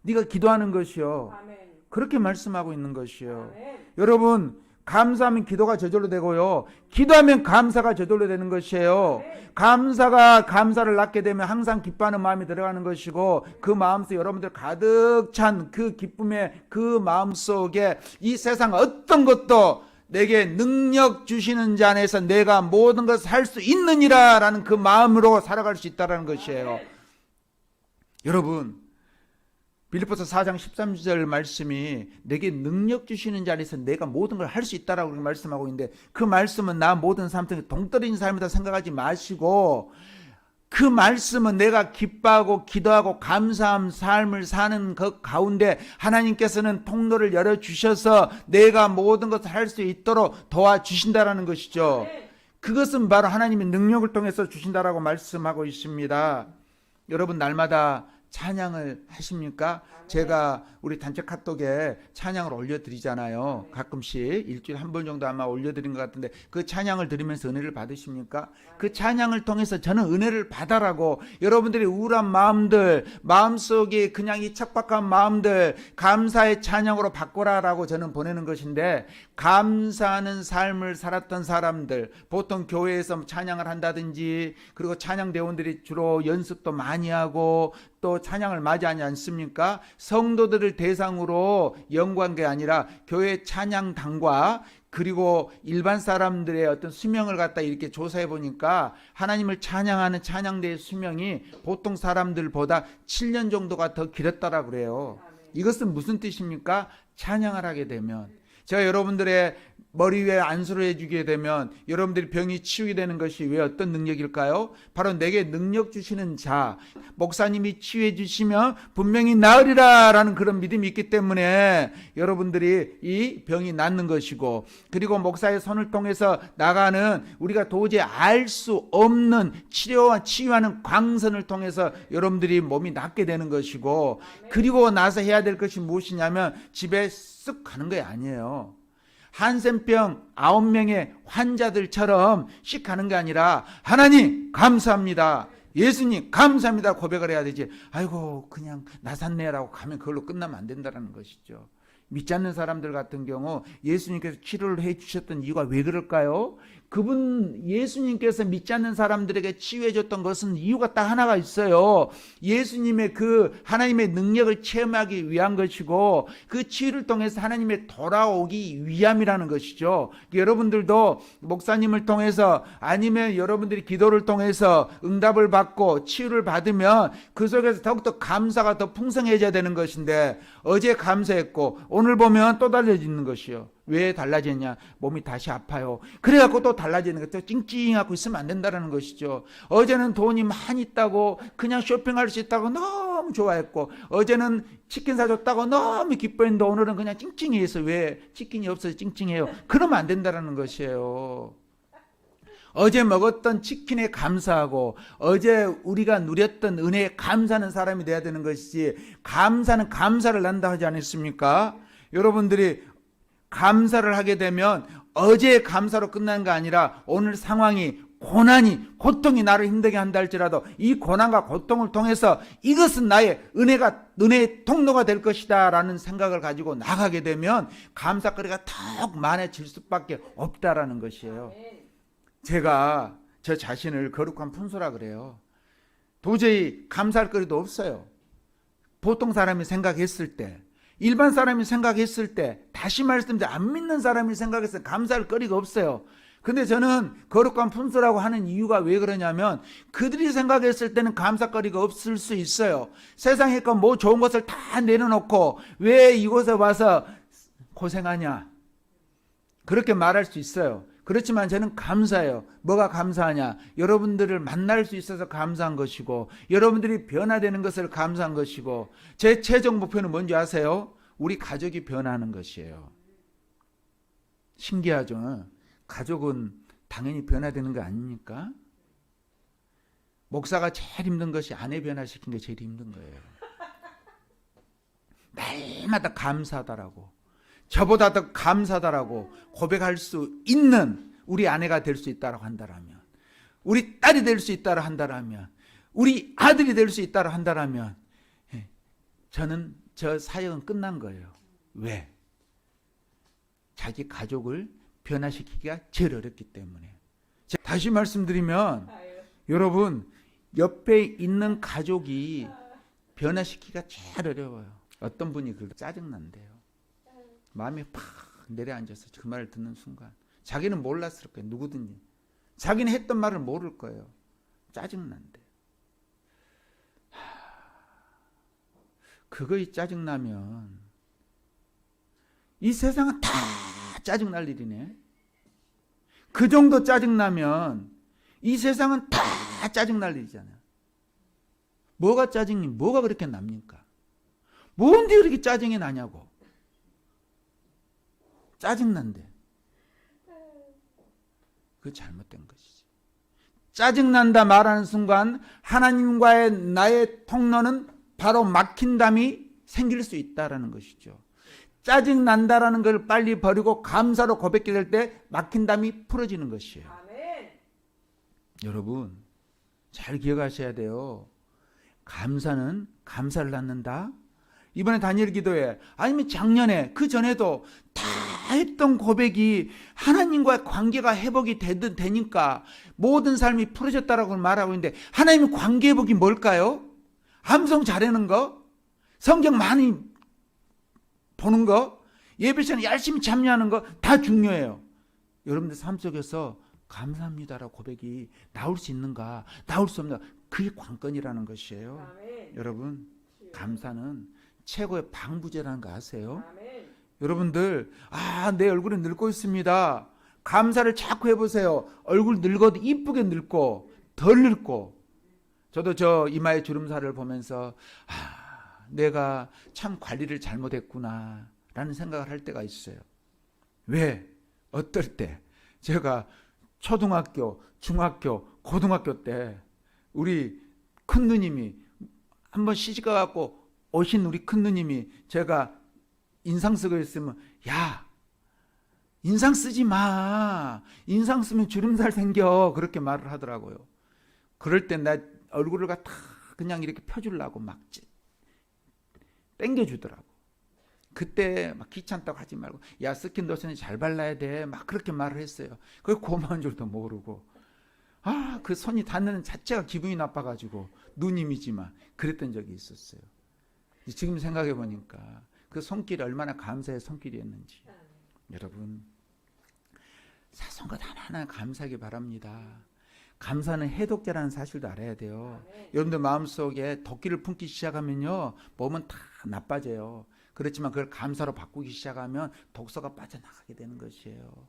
네가 기도하는 것이요. 그렇게 말씀하고 있는 것이요. 여러분, 감사하면 기도가 저절로 되고요. 기도하면 감사가 저절로 되는 것이에요. 감사가 감사를 낳게 되면 항상 기뻐하는 마음이 들어가는 것이고, 그 마음속에 여러분들 가득 찬 그 기쁨의 그 마음속에 이 세상 어떤 것도 내게 능력 주시는 자 안에서 내가 모든 것을 할 수 있느니라 라는 그 마음으로 살아갈 수 있다는 것이에요. 여러분, 빌립보서 4장 13절 말씀이 내게 능력 주시는 자리에서 내가 모든 걸 할 수 있다라고 말씀하고 있는데, 그 말씀은 나 모든 삶 속에 동떨어진 삶이다 생각하지 마시고, 그 말씀은 내가 기뻐하고 기도하고 감사한 삶을 사는 그 가운데 하나님께서는 통로를 열어주셔서 내가 모든 것을 할 수 있도록 도와주신다라는 것이죠. 그것은 바로 하나님의 능력을 통해서 주신다라고 말씀하고 있습니다. 여러분, 날마다 찬양을 하십니까? 제가 우리 단체 카톡에 찬양을 올려드리잖아요. 가끔씩 일주일에 한 번 정도 아마 올려드린 것 같은데, 그 찬양을 들으면서 은혜를 받으십니까? 그 찬양을 통해서 저는 은혜를 받아라고, 여러분들의 우울한 마음들, 마음속에 그냥 이 척박한 마음들 감사의 찬양으로 바꾸라라고 저는 보내는 것인데, 감사하는 삶을 살았던 사람들, 보통 교회에서 찬양을 한다든지, 그리고 찬양대원들이 주로 연습도 많이 하고 또 찬양을 맞이하지 않습니까? 성도들을 대상으로 연구한 게 아니라 교회 찬양단과 그리고 일반 사람들의 어떤 수명을 갖다 이렇게 조사해 보니까 하나님을 찬양하는 찬양대의 수명이 보통 사람들보다 7년 정도가 더 길었다라고 그래요. 이것은 무슨 뜻입니까? 찬양을 하게 되면, 제가 여러분들의 머리 위에 안수를 해주게 되면 여러분들이 병이 치유게 되는 것이 왜 어떤 능력일까요? 바로 내게 능력 주시는 자, 목사님이 치유해 주시면 분명히 나으리라 라는 그런 믿음이 있기 때문에 여러분들이 이 병이 낫는 것이고, 그리고 목사의 손을 통해서 나가는 우리가 도저히 알 수 없는 치유하는 광선을 통해서 여러분들이 몸이 낫게 되는 것이고, 그리고 나서 해야 될 것이 무엇이냐면 집에 쓱 가는 게 아니에요. 한센병 9명의 환자들처럼 씩 하는 게 아니라 하나님 감사합니다, 예수님 감사합니다 고백을 해야 되지. 아이고 그냥 나샀네라고 가면 그걸로 끝나면 안 된다는 것이죠. 믿지 않는 사람들 같은 경우 예수님께서 치료를 해 주셨던 이유가 왜 그럴까요? 그분 예수님께서 믿지 않는 사람들에게 치유해 줬던 것은 이유가 딱 하나가 있어요. 예수님의 그 하나님의 능력을 체험하기 위한 것이고 그 치유를 통해서 하나님의 돌아오기 위함이라는 것이죠. 여러분들도 목사님을 통해서 아니면 여러분들이 기도를 통해서 응답을 받고 치유를 받으면 그 속에서 더욱더 감사가 더 풍성해져야 되는 것인데, 어제 감사했고 오늘 보면 또 달라지는 것이요. 왜 달라졌냐? 몸이 다시 아파요. 그래갖고 또 달라지는 것도 찡찡하고 있으면 안 된다는 것이죠. 어제는 돈이 많이 있다고 그냥 쇼핑할 수 있다고 너무 좋아했고, 어제는 치킨 사줬다고 너무 기뻐했는데 오늘은 그냥 찡찡해서 왜 치킨이 없어서 찡찡해요. 그러면 안 된다는 것이에요. 어제 먹었던 치킨에 감사하고 어제 우리가 누렸던 은혜에 감사하는 사람이 돼야 되는 것이지, 감사는 감사를 난다 하지 않았습니까? 여러분들이 감사를 하게 되면 어제의 감사로 끝나는 게 아니라 오늘 상황이, 고난이, 고통이 나를 힘들게 한다 할지라도 이 고난과 고통을 통해서 이것은 나의 은혜의 통로가 될 것이다 라는 생각을 가지고 나가게 되면 감사거리가 더욱 많아질 수밖에 없다라는 것이에요. 제가 저 자신을 거룩한 분수라 그래요. 도저히 감사할 거리도 없어요. 보통 사람이 생각했을 때, 일반 사람이 생각했을 때, 다시 말씀드리면 안 믿는 사람이 생각했을 때 감사할 거리가 없어요. 근데 저는 거룩한 품수라고 하는 이유가 왜 그러냐면, 그들이 생각했을 때는 감사거리가 없을 수 있어요. 세상에 있고 뭐 좋은 것을 다 내려놓고 왜 이곳에 와서 고생하냐, 그렇게 말할 수 있어요. 그렇지만 저는 감사해요. 뭐가 감사하냐? 여러분들을 만날 수 있어서 감사한 것이고, 여러분들이 변화되는 것을 감사한 것이고, 제 최종 목표는 뭔지 아세요? 우리 가족이 변화하는 것이에요. 신기하죠? 가족은 당연히 변화되는 거 아닙니까? 목사가 제일 힘든 것이 아내 변화시키는 게 제일 힘든 거예요. 날마다 감사하다라고, 저보다 더 감사하다라고 고백할 수 있는 우리 아내가 될 수 있다고 한다라면, 우리 딸이 될 수 있다고 한다라면, 우리 아들이 될 수 있다고 한다라면, 저는 저 사역은 끝난 거예요. 왜? 자기 가족을 변화시키기가 제일 어렵기 때문에. 다시 말씀드리면, 여러분 옆에 있는 가족이 변화시키기가 제일 어려워요. 어떤 분이 그 짜증난대요. 마음이 팍 내려앉아서 그 말을 듣는 순간 자기는 몰랐을 거예요. 누구든지 자기는 했던 말을 모를 거예요. 짜증난대. 그거이 짜증나면 이 세상은 다 짜증날 일이네. 그 정도 짜증나면 이 세상은 다 짜증날 일이잖아요. 뭐가 짜증이, 뭐가 그렇게 납니까? 뭔데 그렇게 짜증이 나냐고. 짜증난데. 그거 잘못된 것이지. 짜증난다 말하는 순간 하나님과의 나의 통로는 바로 막힌담이 생길 수 있다라는 것이죠. 짜증난다라는 걸 빨리 버리고 감사로 고백게 될 때 막힌담이 풀어지는 것이에요. 아멘. 여러분 잘 기억하셔야 돼요. 감사는 감사를 낳는다. 이번에 다니엘 기도회, 아니면 작년에 그 전에도 다 했던 고백이 하나님과의 관계가 회복이 되니까 모든 삶이 풀어졌다라고 말하고 있는데, 하나님의 관계 회복이 뭘까요? 암송 잘하는 거, 성경 많이 보는 거, 예배 시간에 열심히 참여하는 거 다 중요해요. 여러분들 삶 속에서 감사합니다라고 고백이 나올 수 있는가, 나올 수 없는가, 그게 관건이라는 것이에요. 아멘. 여러분 감사는 최고의 방부제라는 거 아세요? 아멘. 여러분들 내 얼굴이 늙고 있습니다. 감사를 자꾸 해보세요. 얼굴 늙어도 이쁘게 늙고 덜 늙고. 저도 저 이마에 주름살을 보면서 내가 참 관리를 잘못했구나 라는 생각을 할 때가 있어요. 왜? 어떨 때? 제가 초등학교, 중학교, 고등학교 때 우리 큰 누님이 한번 시집가 갖고 오신 우리 큰 누님이 제가 인상 쓰고 있으면, 야, 인상 쓰지 마. 인상 쓰면 주름살 생겨. 그렇게 말을 하더라고요. 그럴 때 나 얼굴을 갖다 그냥 이렇게 펴주려고 막 땡겨주더라고. 그때 막 귀찮다고 하지 말고, 야, 스킨 로션이 잘 발라야 돼. 막 그렇게 말을 했어요. 그게 고마운 줄도 모르고. 그 손이 닿는 자체가 기분이 나빠가지고, 누님이지만 그랬던 적이 있었어요. 지금 생각해 보니까 그 손길이 얼마나 감사의 손길이었는지. 여러분, 사소한 것 하나하나 감사하기 바랍니다. 감사는 해독제라는 사실도 알아야 돼요. 여러분들 마음속에 덕기를 품기 시작하면요, 몸은 다 나빠져요. 그렇지만 그걸 감사로 바꾸기 시작하면 독소가 빠져나가게 되는 것이에요.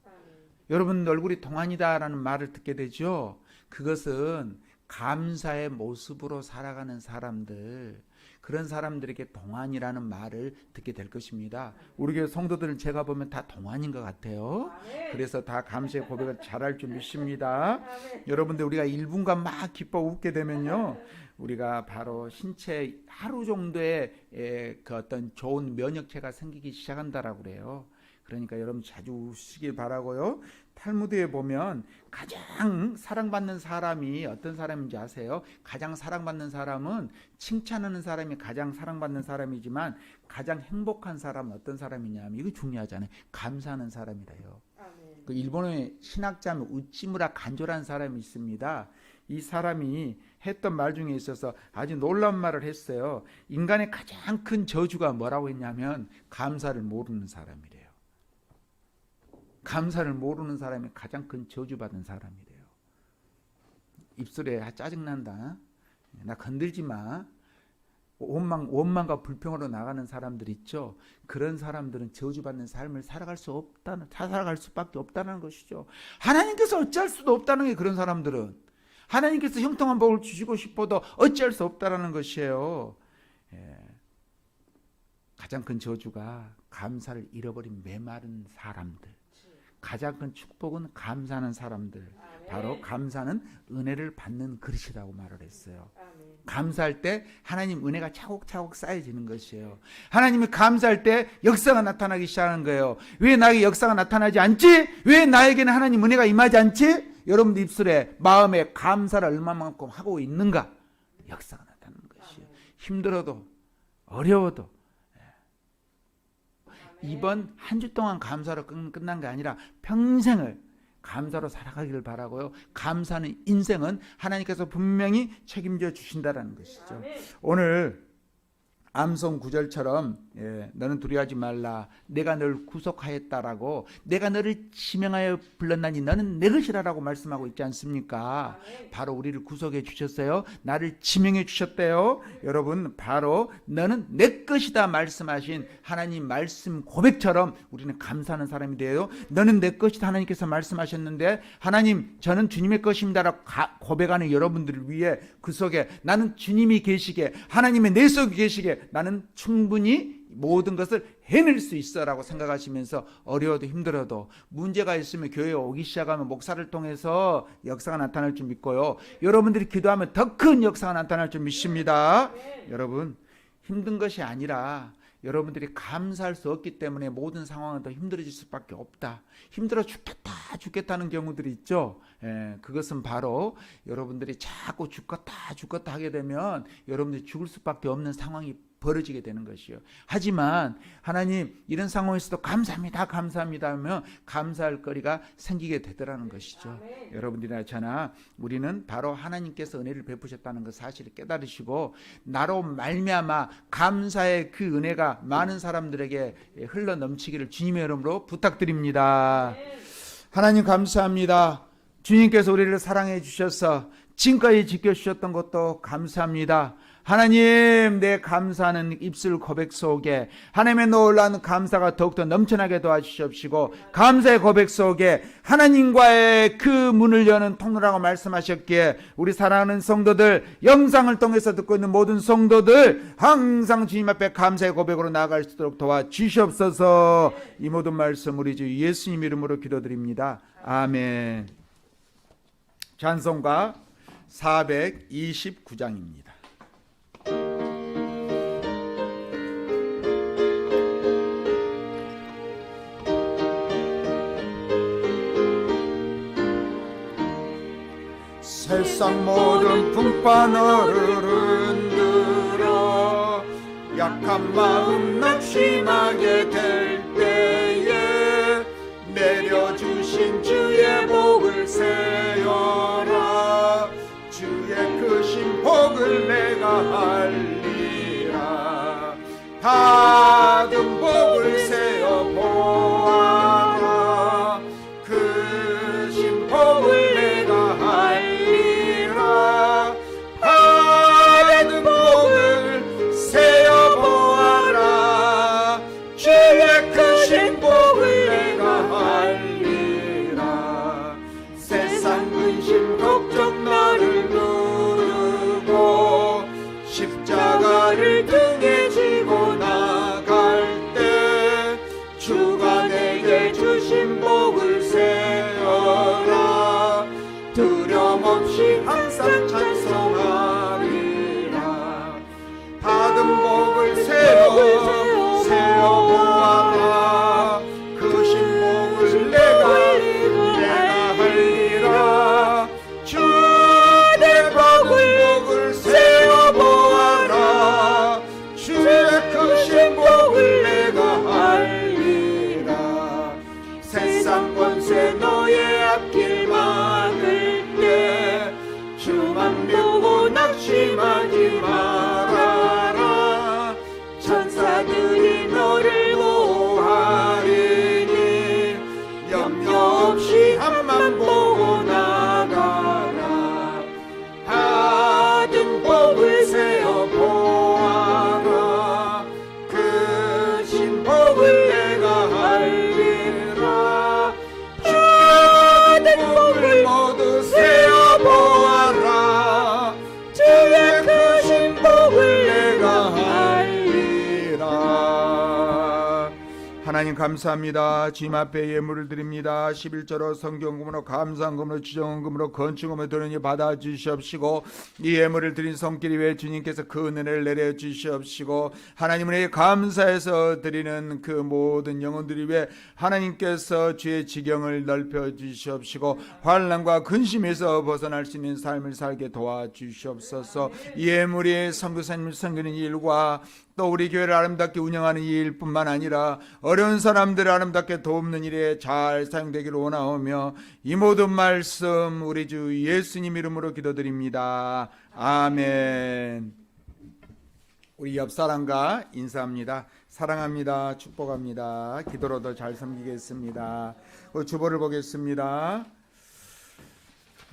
여러분 얼굴이 동안이다라는 말을 듣게 되죠. 그것은 감사의 모습으로 살아가는 사람들, 그런 사람들에게 동안이라는 말을 듣게 될 것입니다. 우리 교회 성도들은 제가 보면 다 동안인 것 같아요. 그래서 다 감사의 고백을 잘할 줄 믿습니다. 여러분들 우리가 1분간 막 기뻐 웃게 되면요, 우리가 바로 신체 하루 정도의 그 어떤 좋은 면역체가 생기기 시작한다라고 그래요. 그러니까 여러분 자주 웃으시길 바라고요. 탈무드에 보면 가장 사랑받는 사람이 어떤 사람인지 아세요? 가장 사랑받는 사람은 칭찬하는 사람이 가장 사랑받는 사람이지만 가장 행복한 사람은 어떤 사람이냐면, 이거 중요하잖아요. 감사하는 사람이래요. 그 일본의 신학자면 우치무라 간조라는 사람이 있습니다. 이 사람이 했던 말 중에 있어서 아주 놀라운 말을 했어요. 인간의 가장 큰 저주가 뭐라고 했냐면 감사를 모르는 사람이래요. 감사를 모르는 사람이 가장 큰 저주받은 사람이래요. 입술에 짜증난다, 나 건들지 마, 원망과 불평으로 나가는 사람들 있죠. 그런 사람들은 저주받는 삶을 살아갈 수밖에 없다는 것이죠. 하나님께서 어찌할 수도 없다는 게, 그런 사람들은 하나님께서 형통한 복을 주시고 싶어도 어찌할 수 없다는 것이에요. 가장 큰 저주가 감사를 잃어버린 메마른 사람들, 가장 큰 축복은 감사하는 사람들. 바로 감사는 은혜를 받는 그릇이라고 말을 했어요. 감사할 때 하나님 은혜가 차곡차곡 쌓여지는 것이에요. 하나님이 감사할 때 역사가 나타나기 시작하는 거예요. 왜 나에게 역사가 나타나지 않지? 왜 나에게는 하나님 은혜가 임하지 않지? 여러분들 입술에, 마음에 감사를 얼마만큼 하고 있는가? 역사가 나타나는 것이에요. 힘들어도 어려워도 이번 한 주 동안 감사로 끝난 게 아니라 평생을 감사로 살아가기를 바라고요. 감사하는 인생은 하나님께서 분명히 책임져 주신다는 것이죠. 오늘 암송 구절처럼 너는 두려워하지 말라, 내가 너를 구속하였다라고, 내가 너를 지명하여 불렀나니 너는 내 것이라라고 말씀하고 있지 않습니까? 바로 우리를 구속해 주셨어요. 나를 지명해 주셨대요. 여러분, 바로 너는 내 것이다 말씀하신 하나님 말씀 고백처럼 우리는 감사하는 사람이 돼요. 너는 내 것이다 하나님께서 말씀하셨는데, 하나님 저는 주님의 것입니다라고 고백하는 여러분들을 위해 그 속에 나는 주님이 계시게, 하나님의 내 속에 계시게 나는 충분히 모든 것을 해낼 수 있어라고 생각하시면서 어려워도 힘들어도 문제가 있으면 교회에 오기 시작하면 목사를 통해서 역사가 나타날 줄 믿고요. 여러분들이 기도하면 더 큰 역사가 나타날 줄 믿습니다. 여러분, 힘든 것이 아니라 여러분들이 감사할 수 없기 때문에 모든 상황은 더 힘들어질 수밖에 없다. 힘들어 죽겠다는 경우들이 있죠. 그것은 바로 여러분들이 자꾸 죽겠다 하게 되면 여러분들이 죽을 수밖에 없는 상황이 벌어지게 되는 것이요. 하지만 하나님 이런 상황에서도 감사합니다 하면 감사할 거리가 생기게 되더라는 것이죠. 여러분들이나 저나 우리는 바로 하나님께서 은혜를 베푸셨다는 그 사실을 깨달으시고 나로 말미암아 감사의 그 은혜가 많은 사람들에게 흘러 넘치기를 주님의 이름으로 부탁드립니다. 하나님 감사합니다. 주님께서 우리를 사랑해 주셔서 지금까지 지켜주셨던 것도 감사합니다. 하나님, 내 감사하는 입술 고백 속에 하나님의 놀라운 감사가 더욱더 넘쳐나게 도와주시옵시고, 감사의 고백 속에 하나님과의 그 문을 여는 통로라고 말씀하셨기에 우리 사랑하는 성도들, 영상을 통해서 듣고 있는 모든 성도들 항상 주님 앞에 감사의 고백으로 나아갈 수 있도록 도와주시옵소서. 이 모든 말씀 우리 주 예수님 이름으로 기도드립니다. 아멘. 찬송가 429장입니다. 세상 모든 풍파너를 흔들어 약한 마음 낙심하게 될 때에 내려주신 주의 복을 세어라. 주의 크신 복을 내가 알리라. 받은 복을 세어 보아라. 크신 복을 내가 알리라. 받은 복을 세어 보아라. 주의 크신 복을 내가 알리라. 세상 근심 걱정 나를 누르고 십자가를 등에 지고 나갈 때 주가 내게 주신 복을 세어라. 두려움 없이 항상 찬송하리라. 받은 복을 세어 보아라. 크신 복을 내가 알리라. 주의 복을 세어 보아라. 주의 크신 복을 내가 알리라. 세상 권세 너의 앞길 막을 때 주만 믿고 낙심하지 말아라. 천사들이 너를 보호하리니 염려 없이 앞만 보고 나가라. 받은 복을 세어 보아라. 크신 복을 내가 알리라. 받은 복을 모두 세어 보아라. 주의 크신 복을 내가 알리라. 하나님 감사합니다. 주님 앞에 예물을 드립니다. 11조로 성경금으로 감사금으로 지정금으로 건축금으로 드리니 받아주시옵시고 이 예물을 드린 손길이 왜 주님께서 그 은혜를 내려주시옵시고 하나님을 감사해서 드리는 그 모든 영혼들이 왜 하나님께서 주의 지경을 넓혀주시옵시고 환난과 근심에서 벗어날 수 있는 삶을 살게 도와주시옵소서. 이 예물이 선교사님을 섬기는 일과 또 우리 교회를 아름답게 운영하는 이 일뿐만 아니라 어려운 사람들을 아름답게 돕는 일에 잘 사용되기를 원하오며 이 모든 말씀 우리 주 예수님 이름으로 기도드립니다. 아멘. 우리 옆 사람과 인사합니다. 사랑합니다. 축복합니다. 기도로도 잘 섬기겠습니다. 주보를 보겠습니다.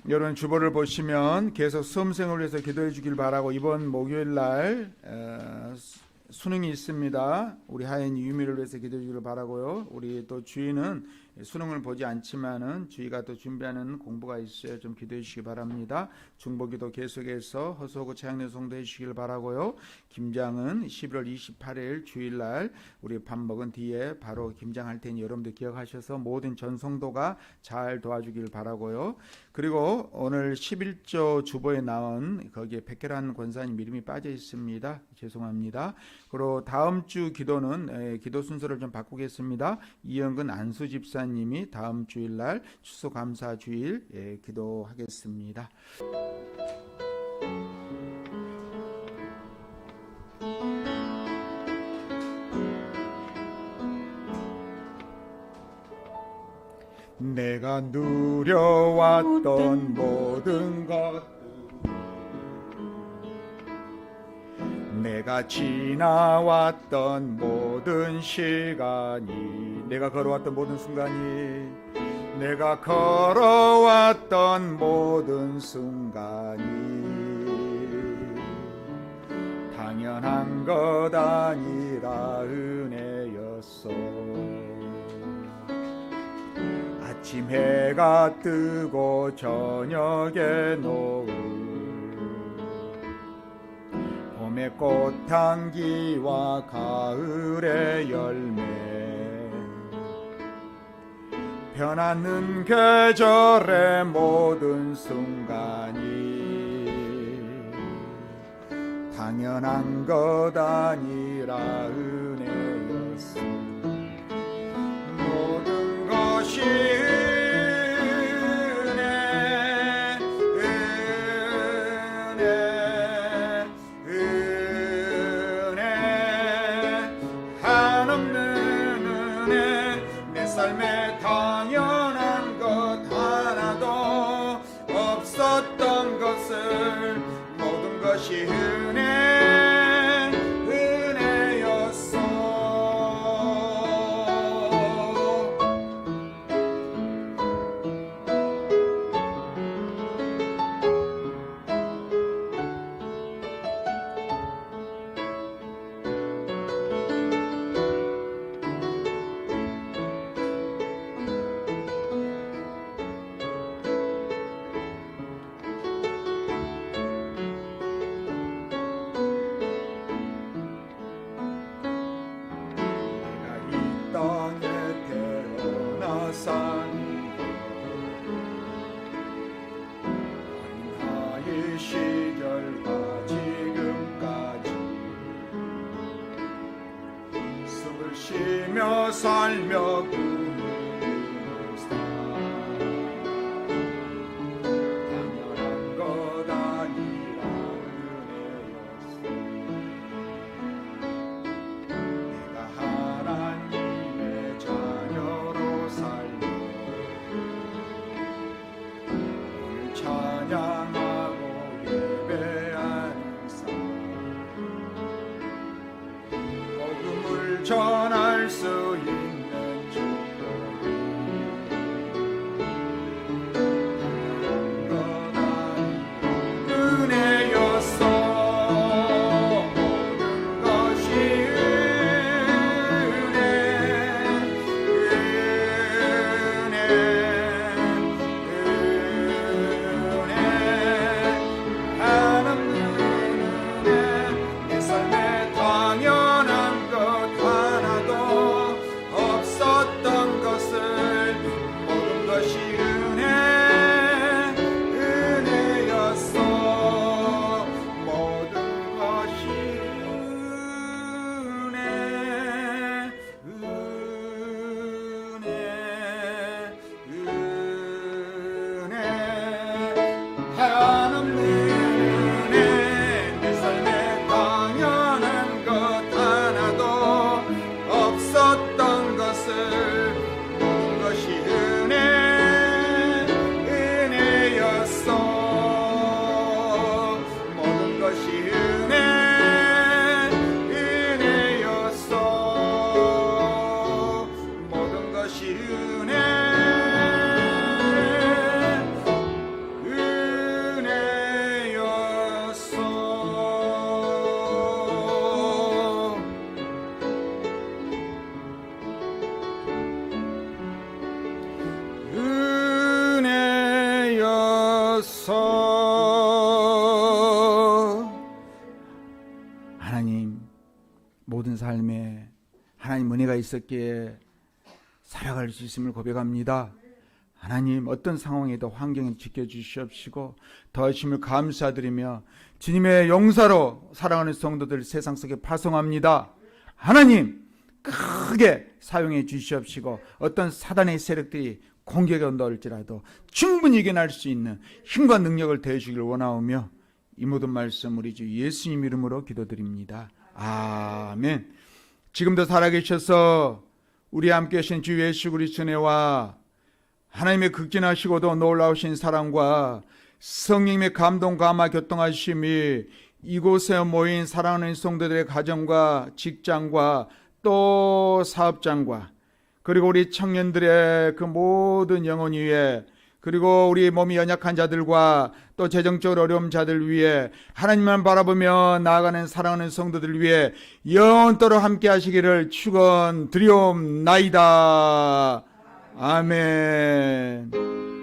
여러분 주보를 보시면 계속 수험생을 위해서 기도해 주길 바라고 이번 목요일 날 수능이 있습니다. 우리 하연이 유미를 위해서 기도해 주기를 바라고요. 우리 또 주희는 수능을 보지 않지만은 주희가 또 준비하는 공부가 있어요. 좀 기도해 주시기 바랍니다. 중보기도 계속해서 허수하고 최양래 성도해 주시길 바라고요. 김장은 11월 28일 주일날 우리 밥 먹은 뒤에 바로 김장할 테니 여러분들 기억하셔서 모든 전성도가 잘 도와주길 바라고요. 그리고 오늘 11조 주보에 나온 거기에 백계란 권사님 이름이 빠져 있습니다. 죄송합니다. 그리고 다음 주 기도는 기도 순서를 좀 바꾸겠습니다. 이영근 안수 집사님이 다음 주일날 추수감사 주일 기도하겠습니다. 내가 누려왔던 모든 것들 내가 지나왔던 모든 시간이 내가 걸어왔던 모든 순간이 내가 걸어왔던 모든 순간이 당연한 것 아니라 은혜였어. 아침 해가 뜨고 저녁에 노을 봄의 꽃향기와 가을의 열매 변하는 계절의 모든 순간이 당연한 것 아니라 은혜였어. 모든 것이 은혜 것이 은혜였소. 땅에 태어나 산 나의 시절과 지금까지 숨을 쉬며 살며 꿈을 당연한 것 아니라 은혜였어. 내가 하나님의 자녀로 살며 오늘 찬양하고 예배하는 삶, 복음을 전할 수 있는 축복이 당연한 것 아니라 은혜였어. 모든 것이 내 삶에 당연한 것 하나도 없었던 것을 모든 것이 은혜였어. 모든 것이 한없는 은혜. 내 삶에 당연한 것 하나도 없었던 것을 모든 것이 은혜였어. 모든 것이 은혜였어. 모든 것이 은혜였어. 하나님, 모든 삶에 하나님 은혜가 있었기에 살아갈 수 있음을 고백합니다. 하나님, 어떤 상황에도 환경을 지켜주시옵시고 더하심을 감사드리며 주님의 용사로 사랑하는 성도들 세상 속에 파송합니다. 하나님, 크게 사용해 주시옵시고 어떤 사단의 세력들이 공격에 온다 할지라도 충분히 이겨낼 수 있는 힘과 능력을 더해주기를 원하오며 이 모든 말씀 우리 주 예수님 이름으로 기도드립니다. 아멘. 지금도 살아계셔서 우리 함께 하신 주 예수 그리스도의 은혜와 하나님의 극진하시고도 놀라우신 사랑과 성령님의 감동 감화 교통하심이 이곳에 모인 사랑하는 성도들의 가정과 직장과 또 사업장과 그리고 우리 청년들의 그 모든 영혼 위에 그리고 우리 몸이 연약한 자들과 또 재정적으로 어려운 자들 위해 하나님만 바라보며 나아가는 사랑하는 성도들 위해 영원토록 함께 하시기를 축원드리옵나이다. 아멘.